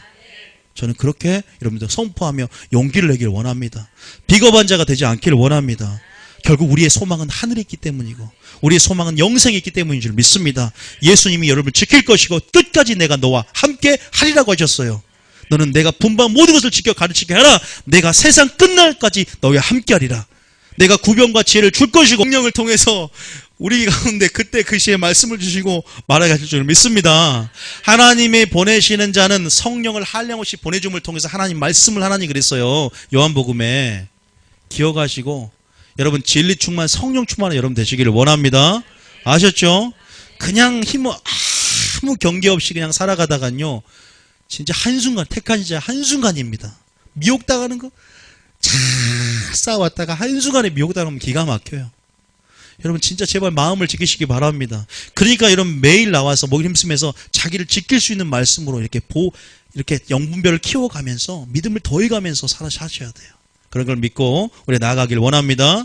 저는 그렇게 여러분들 선포하며 용기를 내기를 원합니다. 비겁한 자가 되지 않기를 원합니다. 결국 우리의 소망은 하늘에 있기 때문이고 우리의 소망은 영생에 있기 때문인 줄 믿습니다. 예수님이 여러분을 지킬 것이고 끝까지 내가 너와 함께 하리라고 하셨어요. 너는 내가 분방 모든 것을 지켜 가르치게 하라. 내가 세상 끝날까지 너와 함께 하리라. 내가 구변과 지혜를 줄 것이고 성령을 통해서 우리 가운데 그때 그 시에 말씀을 주시고 말하게 하실 줄 믿습니다. 하나님이 보내시는 자는 성령을 한량없이 보내줌을 통해서 하나님 말씀을 하나님 그랬어요. 요한복음에 기억하시고 여러분 진리 충만 성령 충만한 여러분 되시기를 원합니다. 아셨죠? 그냥 아무 경계 없이 그냥 살아가다간요 진짜 한순간 택한 진짜 한순간입니다. 미혹당하는 거 잘 싸워왔다가 한순간에 미혹당하면 기가 막혀요. 여러분 진짜 제발 마음을 지키시기 바랍니다. 그러니까 여러분 매일 나와서 목이 힘쓰면서 자기를 지킬 수 있는 말씀으로 이렇게 영분별을 키워가면서 믿음을 더해가면서 사셔야 돼요. 그런 걸 믿고 우리 나아가길 원합니다.